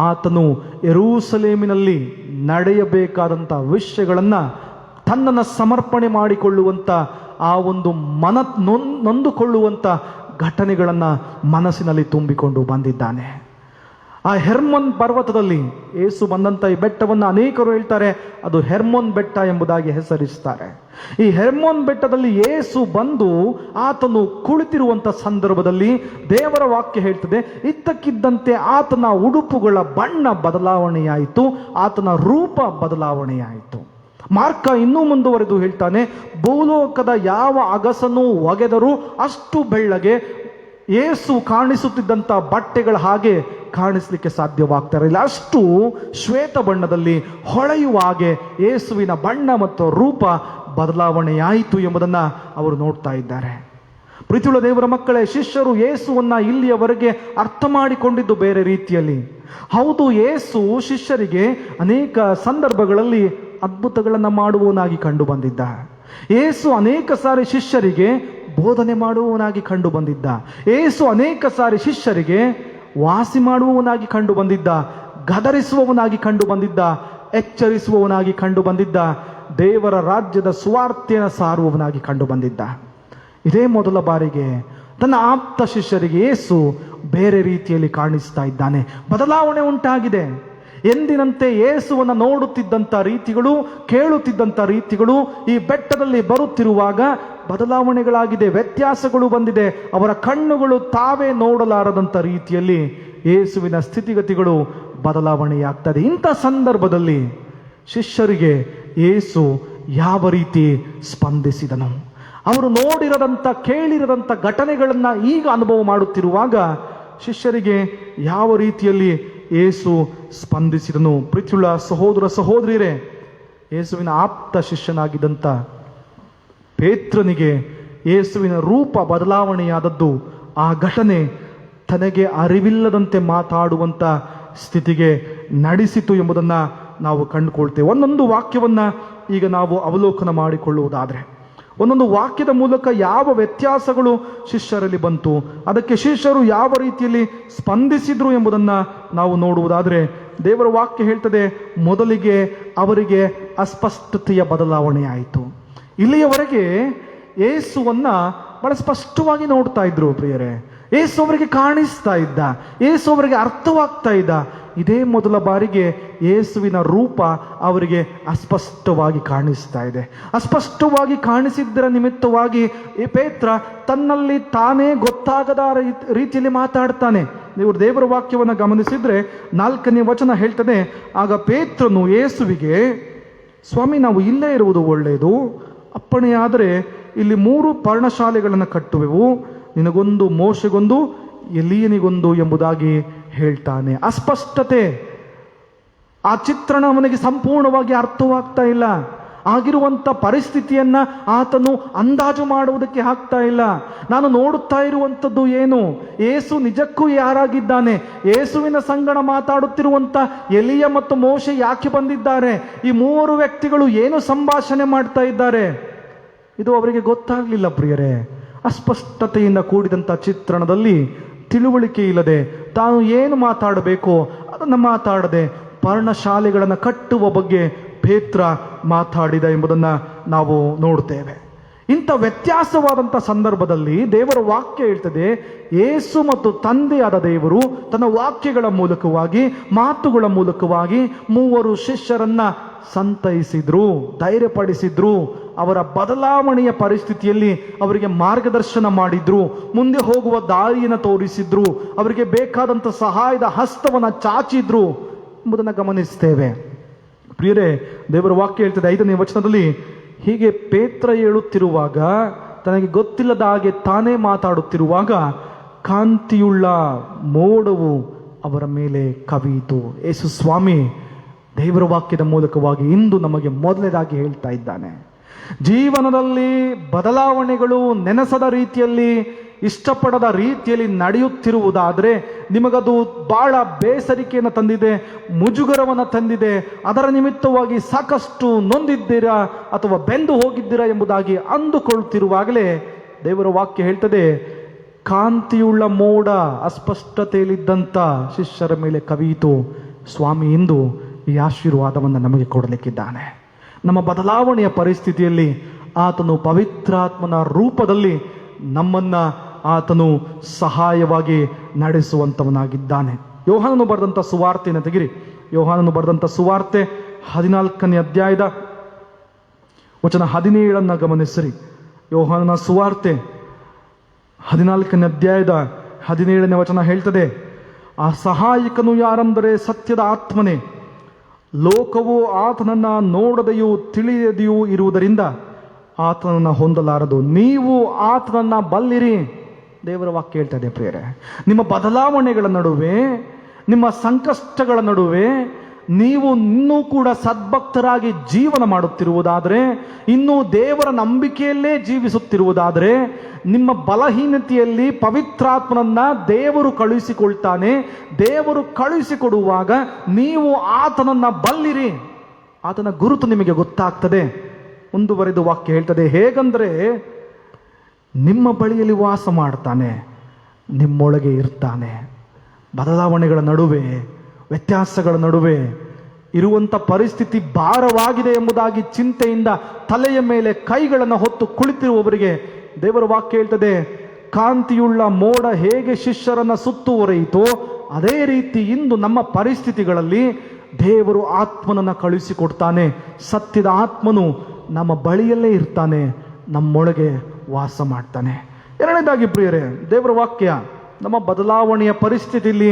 ಆತನು ಯೆರೂಸಲೇಮಿನಲ್ಲಿ ನಡೆಯಬೇಕಾದಂಥ ವಿಷಯಗಳನ್ನು ತನ್ನನ್ನು ಸಮರ್ಪಣೆ ಮಾಡಿಕೊಳ್ಳುವಂಥ ಆ ಒಂದು ನೊಂದುಕೊಳ್ಳುವಂಥ ಘಟನೆಗಳನ್ನು ಮನಸ್ಸಿನಲ್ಲಿ ತುಂಬಿಕೊಂಡು ಬಂದಿದ್ದಾನೆ. ಆ ಹೆರ್ಮೋನ್ ಪರ್ವತದಲ್ಲಿ ಯೇಸು ಬಂದಂಥ ಈ ಬೆಟ್ಟವನ್ನು ಅನೇಕರು ಹೇಳ್ತಾರೆ, ಅದು ಹೆರ್ಮೋನ್ ಬೆಟ್ಟ ಎಂಬುದಾಗಿ ಹೆಸರಿಸ್ತಾರೆ. ಈ ಹೆರ್ಮೋನ್ ಬೆಟ್ಟದಲ್ಲಿ ಯೇಸು ಬಂದು ಆತನು ಕುಳಿತಿರುವಂಥ ಸಂದರ್ಭದಲ್ಲಿ ದೇವರ ವಾಕ್ಯ ಹೇಳ್ತದೆ, ಇದ್ದಕ್ಕಿದ್ದಂತೆ ಆತನ ಉಡುಪುಗಳ ಬಣ್ಣ ಬದಲಾವಣೆಯಾಯಿತು, ಆತನ ರೂಪ ಬದಲಾವಣೆಯಾಯಿತು. ಮಾರ್ಕ ಇನ್ನೂ ಮುಂದುವರೆದು ಹೇಳ್ತಾನೆ, ಭೂಲೋಕದ ಯಾವ ಅಗಸನು ಒಗೆದರೂ ಅಷ್ಟು ಬೆಳ್ಳಗೆ ಯೇಸು ಕಾಣಿಸುತ್ತಿದ್ದಂಥ ಬಟ್ಟೆಗಳ ಹಾಗೆ ಕಾಣಿಸ್ಲಿಕ್ಕೆ ಸಾಧ್ಯವಾಗ್ತಾ ಇರಲಿಲ್ಲ. ಅಷ್ಟು ಶ್ವೇತ ಬಣ್ಣದಲ್ಲಿ ಹೊಳೆಯುವ ಹಾಗೆ ಯೇಸುವಿನ ಬಣ್ಣ ಮತ್ತು ರೂಪ ಬದಲಾವಣೆಯಾಯಿತು ಎಂಬುದನ್ನು ಅವರು ನೋಡ್ತಾ ಇದ್ದಾರೆ. ಪ್ರೀತಿಯುಳ್ಳ ದೇವರ ಮಕ್ಕಳೇ, ಶಿಷ್ಯರು ಯೇಸುವನ್ನ ಇಲ್ಲಿಯವರೆಗೆ ಅರ್ಥ ಮಾಡಿಕೊಂಡಿದ್ದು ಬೇರೆ ರೀತಿಯಲ್ಲಿ. ಹೌದು, ಯೇಸು ಶಿಷ್ಯರಿಗೆ ಅನೇಕ ಸಂದರ್ಭಗಳಲ್ಲಿ ಅದ್ಭುತಗಳನ್ನು ಮಾಡುವವನಾಗಿ ಕಂಡು ಬಂದಿದ್ದ. ಯೇಸು ಅನೇಕ ಸಾರಿ ಶಿಷ್ಯರಿಗೆ ಬೋಧನೆ ಮಾಡುವವನಾಗಿ ಕಂಡು ಬಂದಿದ್ದ. ಯೇಸು ಅನೇಕ ಸಾರಿ ಶಿಷ್ಯರಿಗೆ ವಾಸಿ ಮಾಡುವವನಾಗಿ ಕಂಡು ಬಂದಿದ್ದ, ಗದರಿಸುವವನಾಗಿ ಕಂಡು ಬಂದಿದ್ದ, ಎಚ್ಚರಿಸುವವನಾಗಿ ಕಂಡು ಬಂದಿದ್ದ, ದೇವರ ರಾಜ್ಯದ ಸುವಾರ್ತೆಯನ್ನು ಸಾರುವವನಾಗಿ ಕಂಡು ಬಂದಿದ್ದ. ಇದೇ ಮೊದಲ ಬಾರಿಗೆ ತನ್ನ ಆಪ್ತ ಶಿಷ್ಯರಿಗೆ ಯೇಸು ಬೇರೆ ರೀತಿಯಲ್ಲಿ ಕಾಣಿಸ್ತಾ ಇದ್ದಾನೆ. ಬದಲಾವಣೆ ಉಂಟಾಗಿದೆ. ಎಂದಿನಂತೆ ಯೇಸುವನ್ನು ನೋಡುತ್ತಿದ್ದಂಥ ರೀತಿಗಳು, ಕೇಳುತ್ತಿದ್ದಂಥ ರೀತಿಗಳು ಈ ಬೆಟ್ಟದಲ್ಲಿ ಬರುತ್ತಿರುವಾಗ ಬದಲಾವಣೆಗಳಾಗಿದೆ, ವ್ಯತ್ಯಾಸಗಳು ಬಂದಿದೆ. ಅವರ ಕಣ್ಣುಗಳು ತಾವೇ ನೋಡಲಾರದಂಥ ರೀತಿಯಲ್ಲಿ ಯೇಸುವಿನ ಸ್ಥಿತಿಗತಿಗಳು ಬದಲಾವಣೆಯಾಗ್ತದೆ. ಇಂಥ ಸಂದರ್ಭದಲ್ಲಿ ಶಿಷ್ಯರಿಗೆ ಯೇಸು ಯಾವ ರೀತಿ ಸ್ಪಂದಿಸಿದನು? ಅವರು ನೋಡಿರದಂಥ, ಕೇಳಿರದಂಥ ಘಟನೆಗಳನ್ನು ಈಗ ಅನುಭವ ಮಾಡುತ್ತಿರುವಾಗ ಶಿಷ್ಯರಿಗೆ ಯಾವ ರೀತಿಯಲ್ಲಿ ಯೇಸು ಸ್ಪಂದಿಸಿದನು? ಪ್ರೀತಿಯುಳ್ಳ ಸಹೋದರ ಸಹೋದರಿಯರೇ, ಯೇಸುವಿನ ಆಪ್ತ ಶಿಷ್ಯನಾಗಿದ್ದಂಥ ಪೇತ್ರನಿಗೆ ಯೇಸುವಿನ ರೂಪ ಬದಲಾವಣೆಯಾದದ್ದು ಆ ಘಟನೆ ತನಗೆ ಅರಿವಿಲ್ಲದಂತೆ ಮಾತಾಡುವಂಥ ಸ್ಥಿತಿಗೆ ನಡೆಸಿತು ಎಂಬುದನ್ನು ನಾವು ಕಂಡುಕೊಳ್ತೇವೆ. ಒಂದೊಂದು ವಾಕ್ಯವನ್ನು ಈಗ ನಾವು ಅವಲೋಕನ ಮಾಡಿಕೊಳ್ಳುವುದಾದರೆ, ಒಂದೊಂದು ವಾಕ್ಯದ ಮೂಲಕ ಯಾವ ವ್ಯತ್ಯಾಸಗಳು ಶಿಷ್ಯರಲ್ಲಿ ಬಂತು, ಅದಕ್ಕೆ ಶಿಷ್ಯರು ಯಾವ ರೀತಿಯಲ್ಲಿ ಸ್ಪಂದಿಸಿದ್ರು ಎಂಬುದನ್ನು ನಾವು ನೋಡುವುದಾದರೆ, ದೇವರ ವಾಕ್ಯ ಹೇಳ್ತದೆ, ಮೊದಲಿಗೆ ಅವರಿಗೆ ಅಸ್ಪಷ್ಟತೆಯ ಬದಲಾವಣೆ ಆಯಿತು. ಇಲ್ಲಿಯವರೆಗೆ ಯೇಸುವನ್ನ ಬಹಳ ಸ್ಪಷ್ಟವಾಗಿ ನೋಡ್ತಾ ಇದ್ರು ಪ್ರಿಯರೇ. ಯೇಸು ಅವರಿಗೆ ಕಾಣಿಸ್ತಾ ಇದ್ದ, ಯೇಸು ಅವರಿಗೆ ಅರ್ಥವಾಗ್ತಾ ಇದ್ದ. ಇದೇ ಮೊದಲ ಬಾರಿಗೆ ಯೇಸುವಿನ ರೂಪ ಅವರಿಗೆ ಅಸ್ಪಷ್ಟವಾಗಿ ಕಾಣಿಸ್ತಾ ಇದೆ. ಅಸ್ಪಷ್ಟವಾಗಿ ಕಾಣಿಸಿದ್ದರ ನಿಮಿತ್ತವಾಗಿ ಈ ಪೇತ್ರ ತನ್ನಲ್ಲಿ ತಾನೇ ಗೊತ್ತಾಗದ ರೀತಿಯಲ್ಲಿ ಮಾತಾಡ್ತಾನೆ. ನೀವು ದೇವರ ವಾಕ್ಯವನ್ನು ಗಮನಿಸಿದ್ರೆ 4ನೇ ವಚನ ಹೇಳ್ತದೆ, ಆಗ ಪೇತ್ರನು ಯೇಸುವಿಗೆ, ಸ್ವಾಮಿ, ನಾವು ಇಲ್ಲೇ ಇರುವುದು ಒಳ್ಳೆಯದು. ಅಪ್ಪಣೆಯಾದರೆ ಇಲ್ಲಿ 3 ಪರ್ಣಶಾಲೆಗಳನ್ನು ಕಟ್ಟುವೆವು, ನಿನಗೊಂದು, ಮೋಶೆಗೊಂದು, ಎಲೀಯನಿಗೊಂದು ಎಂಬುದಾಗಿ ಹೇಳ್ತಾನೆ. ಅಸ್ಪಷ್ಟತೆ, ಆ ಚಿತ್ರಣ ಅವನಿಗೆ ಸಂಪೂರ್ಣವಾಗಿ ಅರ್ಥವಾಗ್ತಾ ಇಲ್ಲ. ಆಗಿರುವಂಥ ಪರಿಸ್ಥಿತಿಯನ್ನ ಆತನು ಅಂದಾಜು ಮಾಡುವುದಕ್ಕೆ ಆಗ್ತಾ ಇಲ್ಲ. ನಾನು ನೋಡುತ್ತಾ ಇರುವಂಥದ್ದು ಏನು? ಯೇಸು ನಿಜಕ್ಕೂ ಯಾರಾಗಿದ್ದಾನೆ? ಯೇಸುವಿನ ಸಂಗಡ ಮಾತಾಡುತ್ತಿರುವಂಥ ಎಲಿಯ ಮತ್ತು ಮೋಶೆ ಯಾಕೆ ಬಂದಿದ್ದಾರೆ? ಈ 3 ವ್ಯಕ್ತಿಗಳು ಏನು ಸಂಭಾಷಣೆ ಮಾಡ್ತಾ ಇದ್ದಾರೆ? ಇದು ಅವರಿಗೆ ಗೊತ್ತಾಗಲಿಲ್ಲ ಪ್ರಿಯರೇ. ಅಸ್ಪಷ್ಟತೆಯಿಂದ ಕೂಡಿದಂಥ ಚಿತ್ರಣದಲ್ಲಿ ತಿಳುವಳಿಕೆ ಇಲ್ಲದೆ ತಾನು ಏನು ಮಾತಾಡಬೇಕೋ ಅದನ್ನು ಮಾತಾಡದೆ ಪರ್ಣಶಾಲೆಗಳನ್ನು ಕಟ್ಟುವ ಬಗ್ಗೆ ಪೇತ್ರ ಮಾತಾಡಿದ ಎಂಬುದನ್ನು ನಾವು ನೋಡ್ತೇವೆ. ಇಂಥ ವ್ಯತ್ಯಾಸವಾದಂಥ ಸಂದರ್ಭದಲ್ಲಿ ದೇವರ ವಾಕ್ಯ ಹೇಳ್ತದೆ, ಯೇಸು ಮತ್ತು ತಂದೆಯಾದ ದೇವರು ತನ್ನ ವಾಕ್ಯಗಳ ಮೂಲಕವಾಗಿ, ಮಾತುಗಳ ಮೂಲಕವಾಗಿ ಮೂವರು ಶಿಷ್ಯರನ್ನ ಸಂತೈಸಿದ್ರು, ಧೈರ್ಯಪಡಿಸಿದ್ರು, ಅವರ ಬದಲಾವಣೆಯ ಪರಿಸ್ಥಿತಿಯಲ್ಲಿ ಅವರಿಗೆ ಮಾರ್ಗದರ್ಶನ ಮಾಡಿದ್ರು, ಮುಂದೆ ಹೋಗುವ ದಾರಿಯನ್ನು ತೋರಿಸಿದ್ರು, ಅವರಿಗೆ ಬೇಕಾದಂಥ ಸಹಾಯದ ಹಸ್ತವನ್ನು ಚಾಚಿದ್ರು ಎಂಬುದನ್ನು ಗಮನಿಸ್ತೇವೆ. ಪ್ರಿಯರೇ, ದೇವರ ವಾಕ್ಯ ಹೇಳ್ತದೆ 5ನೇ ವಚನದಲ್ಲಿ, ಹೀಗೆ ಪೇತ್ರ ಹೇಳುತ್ತಿರುವಾಗ, ತನಗೆ ಗೊತ್ತಿಲ್ಲದ ಹಾಗೆ ತಾನೇ ಮಾತಾಡುತ್ತಿರುವಾಗ ಕಾಂತಿಯುಳ್ಳ ಮೋಡವು ಅವರ ಮೇಲೆ ಕವಿಯಿತು. ಯೇಸು ಸ್ವಾಮಿ ದೇವರ ವಾಕ್ಯದ ಮೂಲಕವಾಗಿ ಇಂದು ನಮಗೆ ಮೊದಲನೇದಾಗಿ ಹೇಳ್ತಾ ಇದ್ದಾನೆ, ಜೀವನದಲ್ಲಿ ಬದಲಾವಣೆಗಳು ನೆನೆಸದ ರೀತಿಯಲ್ಲಿ, ಇಷ್ಟಪಡದ ರೀತಿಯಲ್ಲಿ ನಡೆಯುತ್ತಿರುವುದಾದರೆ ನಿಮಗದು ಬಹಳ ಬೇಸರಿಕೆಯನ್ನು ತಂದಿದೆ, ಮುಜುಗರವನ್ನು ತಂದಿದೆ, ಅದರ ನಿಮಿತ್ತವಾಗಿ ಸಾಕಷ್ಟು ನೊಂದಿದ್ದೀರಾ ಅಥವಾ ಬೆಂದು ಹೋಗಿದ್ದೀರಾ ಎಂಬುದಾಗಿ ಅಂದುಕೊಳ್ಳುತ್ತಿರುವಾಗಲೇ ದೇವರ ವಾಕ್ಯ ಹೇಳ್ತದೆ, ಕಾಂತಿಯುಳ್ಳ ಮೋಡ ಅಸ್ಪಷ್ಟತೆಯಲ್ಲಿದ್ದಂಥ ಶಿಷ್ಯರ ಮೇಲೆ ಕವಿಯಿತು. ಸ್ವಾಮಿ ಇಂದು ಈ ಆಶೀರ್ವಾದವನ್ನು ನಮಗೆ ಕೊಡಲಿಕ್ಕಿದ್ದಾನೆ. ನಮ್ಮ ಬದಲಾವಣೆಯ ಪರಿಸ್ಥಿತಿಯಲ್ಲಿ ಆತನು ಪವಿತ್ರಾತ್ಮನ ರೂಪದಲ್ಲಿ ನಮ್ಮನ್ನ ಆತನು ಸಹಾಯವಾಗಿ ನಡೆಸುವಂತವನಾಗಿದ್ದಾನೆ. ಯೋಹಾನನು ಬರೆದಂಥ ಸುವಾರ್ತೆಯನ್ನು ತೆಗಿರಿ. ಯೋಹಾನನು ಬರೆದಂಥ ಸುವಾರ್ತೆ 14ನೇ ಅಧ್ಯಾಯದ ವಚನ 17 ಗಮನಿಸಿರಿ. ಯೋಹಾನನ ಸುವಾರ್ತೆ 14ನೇ ಅಧ್ಯಾಯದ 17ನೇ ವಚನ ಹೇಳ್ತದೆ, ಆ ಸಹಾಯಕನು ಯಾರೆಂದರೆ ಸತ್ಯದ ಆತ್ಮನೇ, ಲೋಕವು ಆತನನ್ನ ನೋಡದೆಯೂ ತಿಳಿಯದೆಯೂ ಇರುವುದರಿಂದ ಆತನನ್ನು ಹೊಂದಲಾರದು, ನೀವು ಆತನನ್ನ ಬಲ್ಲಿರಿ. ದೇವರ ವಾಕ್ಯ ಹೇಳ್ತಾ ಇದೆ ಪ್ರಿಯರೇ, ನಿಮ್ಮ ಬದಲಾವಣೆಗಳ ನಡುವೆ, ನಿಮ್ಮ ಸಂಕಷ್ಟಗಳ ನಡುವೆ ನೀವು ಇನ್ನೂ ಕೂಡ ಸದ್ಭಕ್ತರಾಗಿ ಜೀವನ ಮಾಡುತ್ತಿರುವುದಾದರೆ, ಇನ್ನೂ ದೇವರ ನಂಬಿಕೆಯಲ್ಲೇ ಜೀವಿಸುತ್ತಿರುವುದಾದರೆ, ನಿಮ್ಮ ಬಲಹೀನತೆಯಲ್ಲಿ ಪವಿತ್ರಾತ್ಮನನ್ನ ದೇವರು ಕಳುಹಿಸಿಕೊಳ್ತಾನೆ. ದೇವರು ಕಳುಹಿಸಿಕೊಡುವಾಗ ನೀವು ಆತನನ್ನ ಬಲ್ಲಿರಿ, ಆತನ ಗುರುತು ನಿಮಗೆ ಗೊತ್ತಾಗ್ತದೆ. ಮುಂದುವರೆದು ವಾಕ್ಯ ಹೇಳ್ತದೆ, ಹೇಗಂದ್ರೆ ನಿಮ್ಮ ಬಳಿಯಲ್ಲಿ ವಾಸ ಮಾಡ್ತಾನೆ, ನಿಮ್ಮೊಳಗೆ ಇರ್ತಾನೆ. ಬದಲಾವಣೆಗಳ ನಡುವೆ, ವ್ಯತ್ಯಾಸಗಳ ನಡುವೆ ಇರುವಂಥ ಪರಿಸ್ಥಿತಿ ಭಾರವಾಗಿದೆ ಎಂಬುದಾಗಿ ಚಿಂತೆಯಿಂದ ತಲೆಯ ಮೇಲೆ ಕೈಗಳನ್ನು ಹೊತ್ತು ಕುಳಿತಿರುವವರಿಗೆ ದೇವರ ವಾಕ್ಯ ಹೇಳ್ತದೆ, ಕಾಂತಿಯುಳ್ಳ ಮೋಡ ಹೇಗೆ ಶಿಷ್ಯರನ್ನ ಸುತ್ತುವರೆಯಿತೋ ಅದೇ ರೀತಿ ಇಂದು ನಮ್ಮ ಪರಿಸ್ಥಿತಿಗಳಲ್ಲಿ ದೇವರು ಆತ್ಮನನ್ನು ಕಳುಹಿಸಿಕೊಡ್ತಾನೆ. ಸತ್ಯದ ಆತ್ಮನು ನಮ್ಮ ಬಳಿಯಲ್ಲೇ ಇರ್ತಾನೆ, ನಮ್ಮೊಳಗೆ ವಾಸ ಮಾಡ್ತಾನೆ. ಎರಡನೇದಾಗಿ ಪ್ರಿಯರೇ, ದೇವರ ವಾಕ್ಯ ನಮ್ಮ ಬದಲಾವಣೆಯ ಪರಿಸ್ಥಿತಿಯಲ್ಲಿ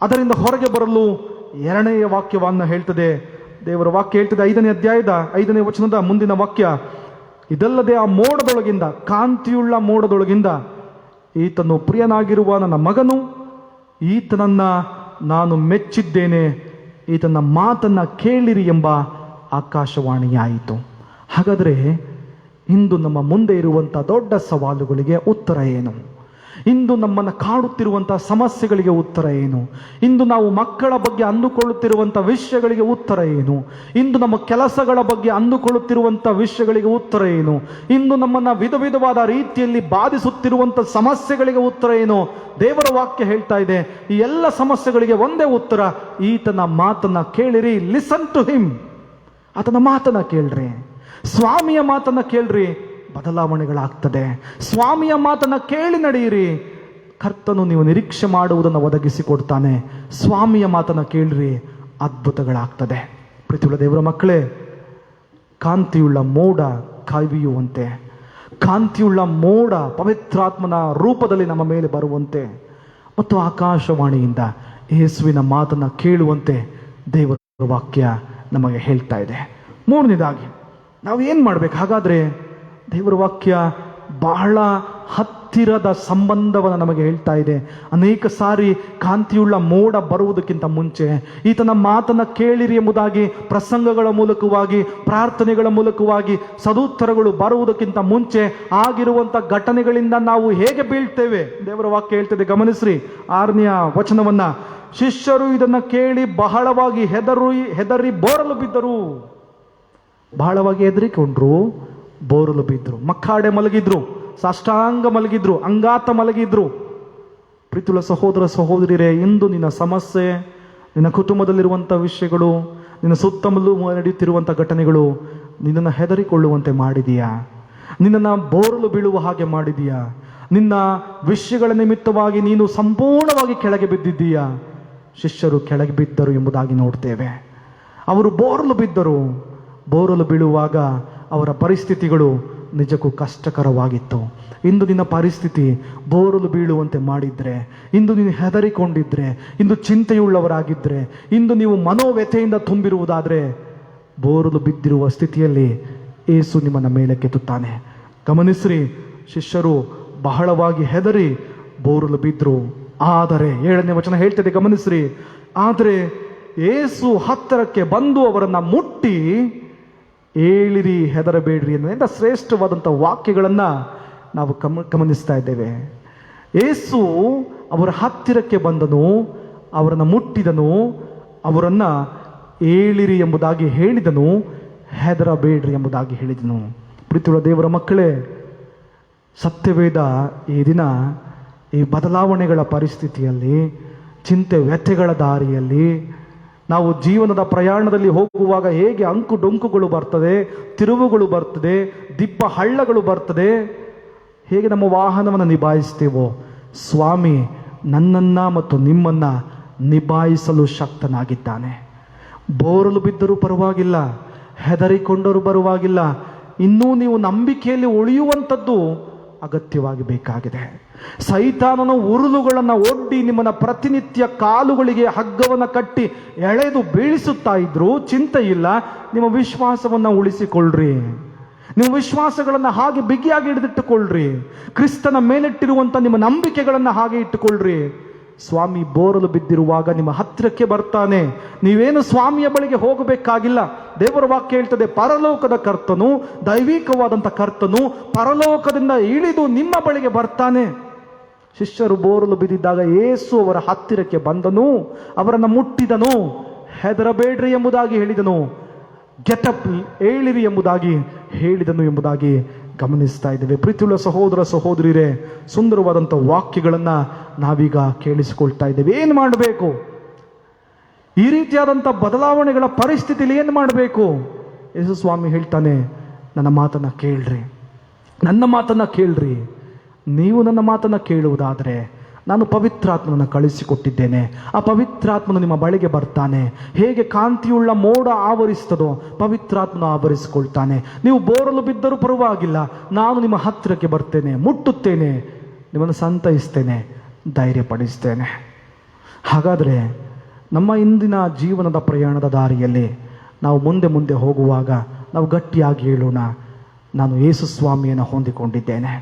ಅದರಿಂದ ಹೊರಗೆ ಬರಲು ಎರಡನೆಯ ವಾಕ್ಯವನ್ನು ಹೇಳ್ತದೆ. ದೇವರ ವಾಕ್ಯ ಹೇಳ್ತದೆ 5ನೇ ಅಧ್ಯಾಯದ 5ನೇ ವಚನದ ಮುಂದಿನ ವಾಕ್ಯ, ಇದಲ್ಲದೆ ಆ ಮೋಡದೊಳಗಿಂದ, ಕಾಂತಿಯುಳ್ಳ ಮೋಡದೊಳಗಿಂದ, ಈತನು ಪ್ರಿಯನಾಗಿರುವ ನನ್ನ ಮಗನು, ಈತನನ್ನ ನಾನು ಮೆಚ್ಚಿದ್ದೇನೆ, ಈತನ ಮಾತನ್ನ ಕೇಳಿರಿ ಎಂಬ ಆಕಾಶವಾಣಿಯಾಯಿತು. ಹಾಗಾದರೆ ಇಂದು ನಮ್ಮ ಮುಂದೆ ಇರುವಂಥ ದೊಡ್ಡ ಸವಾಲುಗಳಿಗೆ ಉತ್ತರ ಏನು? ಇಂದು ನಮ್ಮನ್ನು ಕಾಡುತ್ತಿರುವಂಥ ಸಮಸ್ಯೆಗಳಿಗೆ ಉತ್ತರ ಏನು? ಇಂದು ನಾವು ಮಕ್ಕಳ ಬಗ್ಗೆ ಅಂದುಕೊಳ್ಳುತ್ತಿರುವಂಥ ವಿಷಯಗಳಿಗೆ ಉತ್ತರ ಏನು? ಇಂದು ನಮ್ಮ ಕೆಲಸಗಳ ಬಗ್ಗೆ ಅಂದುಕೊಳ್ಳುತ್ತಿರುವಂಥ ವಿಷಯಗಳಿಗೆ ಉತ್ತರ ಏನು? ಇಂದು ನಮ್ಮನ್ನು ವಿಧ ವಿಧವಾದ ರೀತಿಯಲ್ಲಿ ಬಾಧಿಸುತ್ತಿರುವಂಥ ಸಮಸ್ಯೆಗಳಿಗೆ ಉತ್ತರ ಏನು? ದೇವರ ವಾಕ್ಯ ಹೇಳ್ತಾ ಇದೆ, ಈ ಎಲ್ಲ ಸಮಸ್ಯೆಗಳಿಗೆ ಒಂದೇ ಉತ್ತರ, ಈತನ ಮಾತನ್ನ ಕೇಳಿರಿ. Listen to him. ಆತನ ಮಾತನ್ನ ಕೇಳ್ರಿ, ಸ್ವಾಮಿಯ ಮಾತನ್ನ ಕೇಳ್ರಿ, ಬದಲಾವಣೆಗಳಾಗ್ತದೆ. ಸ್ವಾಮಿಯ ಮಾತನ್ನ ಕೇಳಿ ನಡೆಯಿರಿ, ಕರ್ತನು ನೀವು ನಿರೀಕ್ಷೆ ಮಾಡುವುದನ್ನು ಒದಗಿಸಿಕೊಡ್ತಾನೆ. ಸ್ವಾಮಿಯ ಮಾತನ್ನ ಕೇಳ್ರಿ, ಅದ್ಭುತಗಳಾಗ್ತದೆ. ಪ್ರೀತಿಯುಳ್ಳ ದೇವರ ಮಕ್ಕಳೇ, ಕಾಂತಿಯುಳ್ಳ ಮೋಡ ಕವಿಯುವಂತೆ, ಕಾಂತಿಯುಳ್ಳ ಮೋಡ ಪವಿತ್ರಾತ್ಮನ ರೂಪದಲ್ಲಿ ನಮ್ಮ ಮೇಲೆ ಬರುವಂತೆ ಮತ್ತು ಆಕಾಶವಾಣಿಯಿಂದ ಯೇಸುವಿನ ಮಾತನ್ನ ಕೇಳುವಂತೆ ದೇವರ ವಾಕ್ಯ ನಮಗೆ ಹೇಳ್ತಾ ಇದೆ. ಮೂರನೇದಾಗಿ ನಾವು ಏನು ಮಾಡ್ಬೇಕು? ಹಾಗಾದ್ರೆ ದೇವರ ವಾಕ್ಯ ಬಹಳ ಹತ್ತಿರದ ಸಂಬಂಧವನ್ನು ನಮಗೆ ಹೇಳ್ತಾ ಇದೆ. ಅನೇಕ ಸಾರಿ ಕಾಂತಿಯುಳ್ಳ ಮೋಡ ಬರುವುದಕ್ಕಿಂತ ಮುಂಚೆ ಈತನ ಮಾತನ್ನ ಕೇಳಿರಿ ಎಂಬುದಾಗಿ ಪ್ರಸಂಗಗಳ ಮೂಲಕವಾಗಿ, ಪ್ರಾರ್ಥನೆಗಳ ಮೂಲಕವಾಗಿ ಸದುತ್ತರಗಳು ಬರುವುದಕ್ಕಿಂತ ಮುಂಚೆ ಆಗಿರುವಂಥ ಘಟನೆಗಳಿಂದ ನಾವು ಹೇಗೆ ಬೀಳ್ತೇವೆ? ದೇವರ ವಾಕ್ಯ ಹೇಳ್ತದೆ, ಗಮನಿಸ್ರಿ 6ನೇ ವಚನವನ್ನ. ಶಿಷ್ಯರು ಇದನ್ನ ಕೇಳಿ ಬಹಳವಾಗಿ ಹೆದರಿ ಬೋರಲು ಬಿದ್ದರು. ಬಹಳವಾಗಿ ಹೆದರಿಕೊಂಡ್ರು, ಬೋರಲು ಬಿದ್ದರು. ಮಕ್ಕಾಡೆ ಮಲಗಿದ್ರು, ಸಾಷ್ಟಾಂಗ ಮಲಗಿದ್ರು, ಅಂಗಾತ ಮಲಗಿದ್ರು. ಪ್ರೀತಿಯುಳ್ಳ ಸಹೋದರ ಸಹೋದರಿಯರೇ, ಇಂದು ನಿನ್ನ ಸಮಸ್ಯೆ, ನಿನ್ನ ಕುಟುಂಬದಲ್ಲಿರುವಂಥ ವಿಷಯಗಳು, ನಿನ್ನ ಸುತ್ತಮುತ್ತಲೂ ನಡೆಯುತ್ತಿರುವಂಥ ಘಟನೆಗಳು ನಿನ್ನನ್ನು ಹೆದರಿಕೊಳ್ಳುವಂತೆ ಮಾಡಿದೀಯಾ? ನಿನ್ನನ್ನು ಬೋರಲು ಬೀಳುವ ಹಾಗೆ ಮಾಡಿದೀಯಾ? ನಿನ್ನ ವಿಷಯಗಳ ನಿಮಿತ್ತವಾಗಿ ನೀನು ಸಂಪೂರ್ಣವಾಗಿ ಕೆಳಗೆ ಬಿದ್ದಿದ್ದೀಯಾ? ಶಿಷ್ಯರು ಕೆಳಗೆ ಬಿದ್ದರು ಎಂಬುದಾಗಿ ನೋಡ್ತೇವೆ. ಅವರು ಬೋರಲು ಬಿದ್ದರು. ಬೋರಲು ಬೀಳುವಾಗ ಅವರ ಪರಿಸ್ಥಿತಿಗಳು ನಿಜಕ್ಕೂ ಕಷ್ಟಕರವಾಗಿತ್ತು. ಇಂದು ನಿನ್ನ ಪರಿಸ್ಥಿತಿ ಬೋರಲು ಬೀಳುವಂತೆ ಮಾಡಿದ್ರೆ, ಇಂದು ನೀನು ಹೆದರಿಕೊಂಡಿದ್ರೆ, ಇಂದು ಚಿಂತೆಯುಳ್ಳವರಾಗಿದ್ದರೆ, ಇಂದು ನೀವು ಮನೋವ್ಯಥೆಯಿಂದ ತುಂಬಿರುವುದಾದರೆ, ಬೋರಲು ಬಿದ್ದಿರುವ ಸ್ಥಿತಿಯಲ್ಲಿ ಏಸು ನಿಮ್ಮನ್ನ ಮೇಲೆ ಕೆತ್ತುತ್ತಾನೆ. ಗಮನಿಸ್ರಿ, ಶಿಷ್ಯರು ಬಹಳವಾಗಿ ಹೆದರಿ ಬೋರಲು ಬಿದ್ರು. ಆದರೆ 7ನೇ ವಚನ ಹೇಳ್ತದೆ, ಗಮನಿಸ್ರಿ, ಆದರೆ ಏಸು ಹತ್ತಿರಕ್ಕೆ ಬಂದು ಅವರನ್ನ ಮುಟ್ಟಿ, ಏಳಿರಿ, ಹೆದರಬೇಡ್ರಿ ಎಂದ ಶ್ರೇಷ್ಠವಾದಂಥ ವಾಕ್ಯಗಳನ್ನು ನಾವು ಗಮನಿಸ್ತಾ ಇದ್ದೇವೆ. ಏಸು ಅವರ ಹತ್ತಿರಕ್ಕೆ ಬಂದನು, ಅವರನ್ನು ಮುಟ್ಟಿದನು, ಅವರನ್ನ ಏಳಿರಿ ಎಂಬುದಾಗಿ ಹೇಳಿದನು, ಹೆದರಬೇಡ್ರಿ ಎಂಬುದಾಗಿ ಹೇಳಿದನು. ಪ್ರೀತಿಯುಳ್ಳ ದೇವರ ಮಕ್ಕಳೇ, ಸತ್ಯವೇದ ಈ ದಿನ ಈ ಬದಲಾವಣೆಗಳ ಪರಿಸ್ಥಿತಿಯಲ್ಲಿ, ಚಿಂತೆ ವ್ಯಥೆಗಳ ದಾರಿಯಲ್ಲಿ, ನಾವು ಜೀವನದ ಪ್ರಯಾಣದಲ್ಲಿ ಹೋಗುವಾಗ ಹೇಗೆ ಅಂಕು ಡೊಂಕುಗಳು ಬರ್ತದೆ, ತಿರುವುಗಳು ಬರ್ತದೆ, ದಿಬ್ಬ ಹಳ್ಳಗಳು ಬರ್ತದೆ, ಹೇಗೆ ನಮ್ಮ ವಾಹನವನ್ನು ನಿಭಾಯಿಸ್ತೇವೋ, ಸ್ವಾಮಿ ನನ್ನನ್ನು ಮತ್ತು ನಿಮ್ಮನ್ನು ನಿಭಾಯಿಸಲು ಶಕ್ತನಾಗಿದ್ದಾನೆ. ಬೋರಲು ಬಿದ್ದರೂ ಪರವಾಗಿಲ್ಲ, ಹೆದರಿಕೊಂಡರೂ ಪರವಾಗಿಲ್ಲ, ಇನ್ನೂ ನೀವು ನಂಬಿಕೆಯಲ್ಲಿ ಉಳಿಯುವಂಥದ್ದು ಅಗತ್ಯವಾಗಿ ಬೇಕಾಗಿದೆ. ಸೈತಾನನ ಉರುಳುಗಳನ್ನು ಒಡ್ಡಿ ನಿಮ್ಮನ್ನ ಪ್ರತಿನಿತ್ಯ ಕಾಲುಗಳಿಗೆ ಹಗ್ಗವನ್ನು ಕಟ್ಟಿ ಎಳೆದು ಬೀಳಿಸುತ್ತಾ ಇದ್ರು, ಚಿಂತೆ ಇಲ್ಲ. ನಿಮ್ಮ ವಿಶ್ವಾಸವನ್ನು ಉಳಿಸಿಕೊಳ್ಳ್ರಿ, ನಿಮ್ಮ ವಿಶ್ವಾಸಗಳನ್ನು ಹಾಗೆ ಬಿಗಿಯಾಗಿ ಹಿಡಿದಿಟ್ಟುಕೊಳ್ಳ್ರಿ. ಕ್ರಿಸ್ತನ ಮೇಲಿಟ್ಟಿರುವಂಥ ನಿಮ್ಮ ನಂಬಿಕೆಗಳನ್ನು ಹಾಗೆ ಇಟ್ಟುಕೊಳ್ಳ್ರಿ. ಸ್ವಾಮಿ ಬೋರಲು ಬಿದ್ದಿರುವಾಗ ನಿಮ್ಮ ಹತ್ತಿರಕ್ಕೆ ಬರ್ತಾನೆ. ನೀವೇನು ಸ್ವಾಮಿಯ ಬಳಿಗೆ ಹೋಗಬೇಕಾಗಿಲ್ಲ. ದೇವರ ವಾಕ್ಯ ಹೇಳ್ತದೆ, ಪರಲೋಕದ ಕರ್ತನು, ದೈವಿಕವಾದಂಥ ಕರ್ತನು ಪರಲೋಕದಿಂದ ಇಳಿದು ನಿಮ್ಮ ಬಳಿಗೆ ಬರ್ತಾನೆ. ಶಿಷ್ಯರು ಬೋರಲು ಬಿದ್ದಿದ್ದಾಗ ಏಸು ಅವರ ಹತ್ತಿರಕ್ಕೆ ಬಂದನು, ಅವರನ್ನು ಮುಟ್ಟಿದನು, ಹೆದರಬೇಡ್ರಿ ಎಂಬುದಾಗಿ ಹೇಳಿದನು, ಗೆಟಪ್, ಏಳಿರಿ ಎಂಬುದಾಗಿ ಹೇಳಿದನು ಎಂಬುದಾಗಿ ಗಮನಿಸ್ತಾ ಇದ್ದೇವೆ. ಪ್ರೀತಿಯುಳ್ಳ ಸಹೋದರ ಸಹೋದರಿಯರೇ, ಸುಂದರವಾದಂಥ ವಾಕ್ಯಗಳನ್ನು ನಾವೀಗ ಕೇಳಿಸಿಕೊಳ್ತಾ ಇದ್ದೇವೆ. ಏನು ಮಾಡಬೇಕು? ಈ ರೀತಿಯಾದಂಥ ಬದಲಾವಣೆಗಳ ಪರಿಸ್ಥಿತಿಯಲ್ಲಿ ಏನು ಮಾಡಬೇಕು? ಯೇಸು ಸ್ವಾಮಿ ಹೇಳ್ತಾನೆ, ನನ್ನ ಮಾತನ್ನು ಕೇಳ್ರಿ, ನನ್ನ ಮಾತನ್ನು ಕೇಳ್ರಿ. ನೀವು ನನ್ನ ಮಾತನ್ನು ಕೇಳುವುದಾದರೆ ನಾನು ಪವಿತ್ರಾತ್ಮನನ್ನು ಕಳಿಸಿಕೊಟ್ಟಿದ್ದೇನೆ. ಆ ಪವಿತ್ರಾತ್ಮನು ನಿಮ್ಮ ಬಳಿಗೆ ಬರ್ತಾನೆ. ಹೇಗೆ ಕಾಂತಿಯುಳ್ಳ ಮೋಡ ಆವರಿಸ್ತದೋ ಪವಿತ್ರಾತ್ಮನ ಆವರಿಸಿಕೊಳ್ತಾನೆ. ನೀವು ಬೋರಲು ಬಿದ್ದರೂ ಪರವಾಗಿಲ್ಲ, ನಾನು ನಿಮ್ಮ ಹತ್ತಿರಕ್ಕೆ ಬರ್ತೇನೆ, ಮುಟ್ಟುತ್ತೇನೆ, ನಿಮ್ಮನ್ನು ಸಂತೈಸ್ತೇನೆ, ಧೈರ್ಯಪಡಿಸ್ತೇನೆ. ಹಾಗಾದರೆ ನಮ್ಮ ಇಂದಿನ ಜೀವನದ ಪ್ರಯಾಣದ ದಾರಿಯಲ್ಲಿ ನಾವು ಮುಂದೆ ಮುಂದೆ ಹೋಗುವಾಗ ನಾವು ಗಟ್ಟಿಯಾಗಿ ಹೇಳೋಣ, ನಾನು ಯೇಸು ಸ್ವಾಮಿಯನ್ನು ಹೊಂದಿಕೊಂಡಿದ್ದೇನೆ,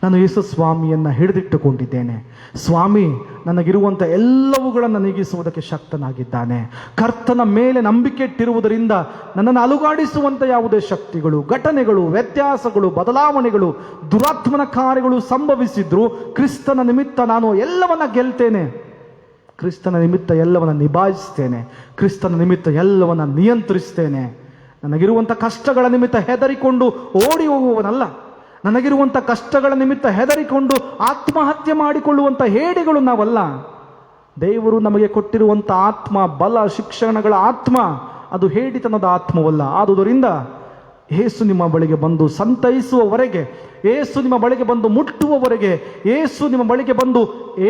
ನಾನು ಯೇಸು ಸ್ವಾಮಿಯನ್ನು ಹಿಡಿದಿಟ್ಟುಕೊಂಡಿದ್ದೇನೆ. ಸ್ವಾಮಿ ನನಗಿರುವಂಥ ಎಲ್ಲವುಗಳನ್ನು ನೀಗಿಸುವುದಕ್ಕೆ ಶಕ್ತನಾಗಿದ್ದಾನೆ. ಕರ್ತನ ಮೇಲೆ ನಂಬಿಕೆ ಇಟ್ಟಿರುವುದರಿಂದ ನನ್ನನ್ನು ಅಲುಗಾಡಿಸುವಂಥ ಯಾವುದೇ ಶಕ್ತಿಗಳು, ಘಟನೆಗಳು, ವ್ಯತ್ಯಾಸಗಳು, ಬದಲಾವಣೆಗಳು, ದುರಾತ್ಮನ ಕಾರ್ಯಗಳು ಸಂಭವಿಸಿದ್ರು ಕ್ರಿಸ್ತನ ನಿಮಿತ್ತ ನಾನು ಎಲ್ಲವನ್ನ ಗೆಲ್ತೇನೆ, ಕ್ರಿಸ್ತನ ನಿಮಿತ್ತ ಎಲ್ಲವನ್ನ ನಿಭಾಯಿಸ್ತೇನೆ, ಕ್ರಿಸ್ತನ ನಿಮಿತ್ತ ಎಲ್ಲವನ್ನ ನಿಯಂತ್ರಿಸ್ತೇನೆ. ನನಗಿರುವಂಥ ಕಷ್ಟಗಳ ನಿಮಿತ್ತ ಹೆದರಿಕೊಂಡು ಓಡಿ ಹೋಗುವವನಲ್ಲ. ನನಗಿರುವಂಥ ಕಷ್ಟಗಳ ನಿಮಿತ್ತ ಹೆದರಿಕೊಂಡು ಆತ್ಮಹತ್ಯೆ ಮಾಡಿಕೊಳ್ಳುವಂಥ ಹೇಡಿಗಳು ನಾವಲ್ಲ. ದೇವರು ನಮಗೆ ಕೊಟ್ಟಿರುವಂಥ ಆತ್ಮ, ಬಲ, ಶಿಕ್ಷಣಗಳ ಆತ್ಮ, ಅದು ಹೇಡಿತನದ ಆತ್ಮವಲ್ಲ. ಆದುದರಿಂದ ಯೇಸು ನಿಮ್ಮ ಬಳಿಗೆ ಬಂದು ಸಂತೈಸುವವರೆಗೆ, ಯೇಸು ನಿಮ್ಮ ಬಳಿಗೆ ಬಂದು ಮುಟ್ಟುವವರೆಗೆ, ಯೇಸು ನಿಮ್ಮ ಬಳಿಗೆ ಬಂದು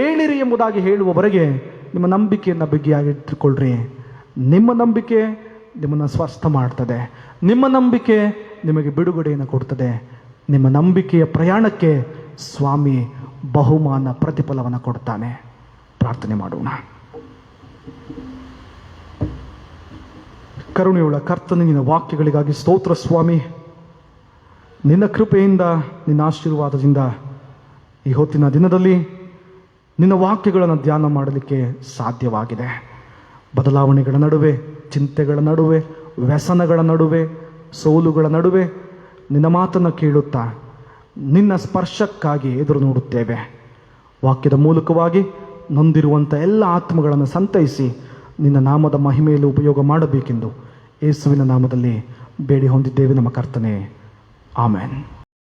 ಏಳಿರಿ ಎಂಬುದಾಗಿ ಹೇಳುವವರೆಗೆ ನಿಮ್ಮ ನಂಬಿಕೆಯನ್ನು ಬಿಗಿಯಾಗಿಟ್ಟುಕೊಳ್ಳ್ರಿ. ನಿಮ್ಮ ನಂಬಿಕೆ ನಿಮ್ಮನ್ನು ಸ್ವಸ್ಥ ಮಾಡ್ತದೆ. ನಿಮ್ಮ ನಂಬಿಕೆ ನಿಮಗೆ ಬಿಡುಗಡೆಯನ್ನು ಕೊಡ್ತದೆ. ನಿಮ್ಮ ನಂಬಿಕೆಯ ಪ್ರಯಾಣಕ್ಕೆ ಸ್ವಾಮಿ ಬಹುಮಾನ, ಪ್ರತಿಫಲವನ್ನು ಕೊಡ್ತಾನೆ. ಪ್ರಾರ್ಥನೆ ಮಾಡೋಣ. ಕರುಣೆಯುಳ್ಳ ಕರ್ತನೇ, ನಿನ್ನ ವಾಕ್ಯಗಳಿಗಾಗಿ ಸ್ತೋತ್ರ ಸ್ವಾಮಿ. ನಿನ್ನ ಕೃಪೆಯಿಂದ, ನಿನ್ನ ಆಶೀರ್ವಾದದಿಂದ ಈ ಹೊತ್ತಿನ ದಿನದಲ್ಲಿ ನಿನ್ನ ವಾಕ್ಯಗಳನ್ನು ಧ್ಯಾನ ಮಾಡಲಿಕ್ಕೆ ಸಾಧ್ಯವಾಗಿದೆ. ಬದಲಾವಣೆಗಳ ನಡುವೆ, ಚಿಂತೆಗಳ ನಡುವೆ, ವ್ಯಸನಗಳ ನಡುವೆ, ಸೋಲುಗಳ ನಡುವೆ ನಿನ್ನ ಮಾತನ್ನು ಕೇಳುತ್ತಾ ನಿನ್ನ ಸ್ಪರ್ಶಕ್ಕಾಗಿ ಎದುರು ನೋಡುತ್ತೇವೆ. ವಾಕ್ಯದ ಮೂಲಕವಾಗಿ ನೊಂದಿರುವಂಥ ಎಲ್ಲ ಆತ್ಮಗಳನ್ನು ಸಂತೈಸಿ ನಿನ್ನ ನಾಮದ ಮಹಿಮೆಯಲ್ಲಿ ಉಪಯೋಗ ಮಾಡಬೇಕೆಂದು ಯೇಸುವಿನ ನಾಮದಲ್ಲಿ ಬೇಡಿ ಹೊಂದಿದ್ದೇವೆ ನಮ್ಮ ಕರ್ತನೇ. ಆಮೆನ್.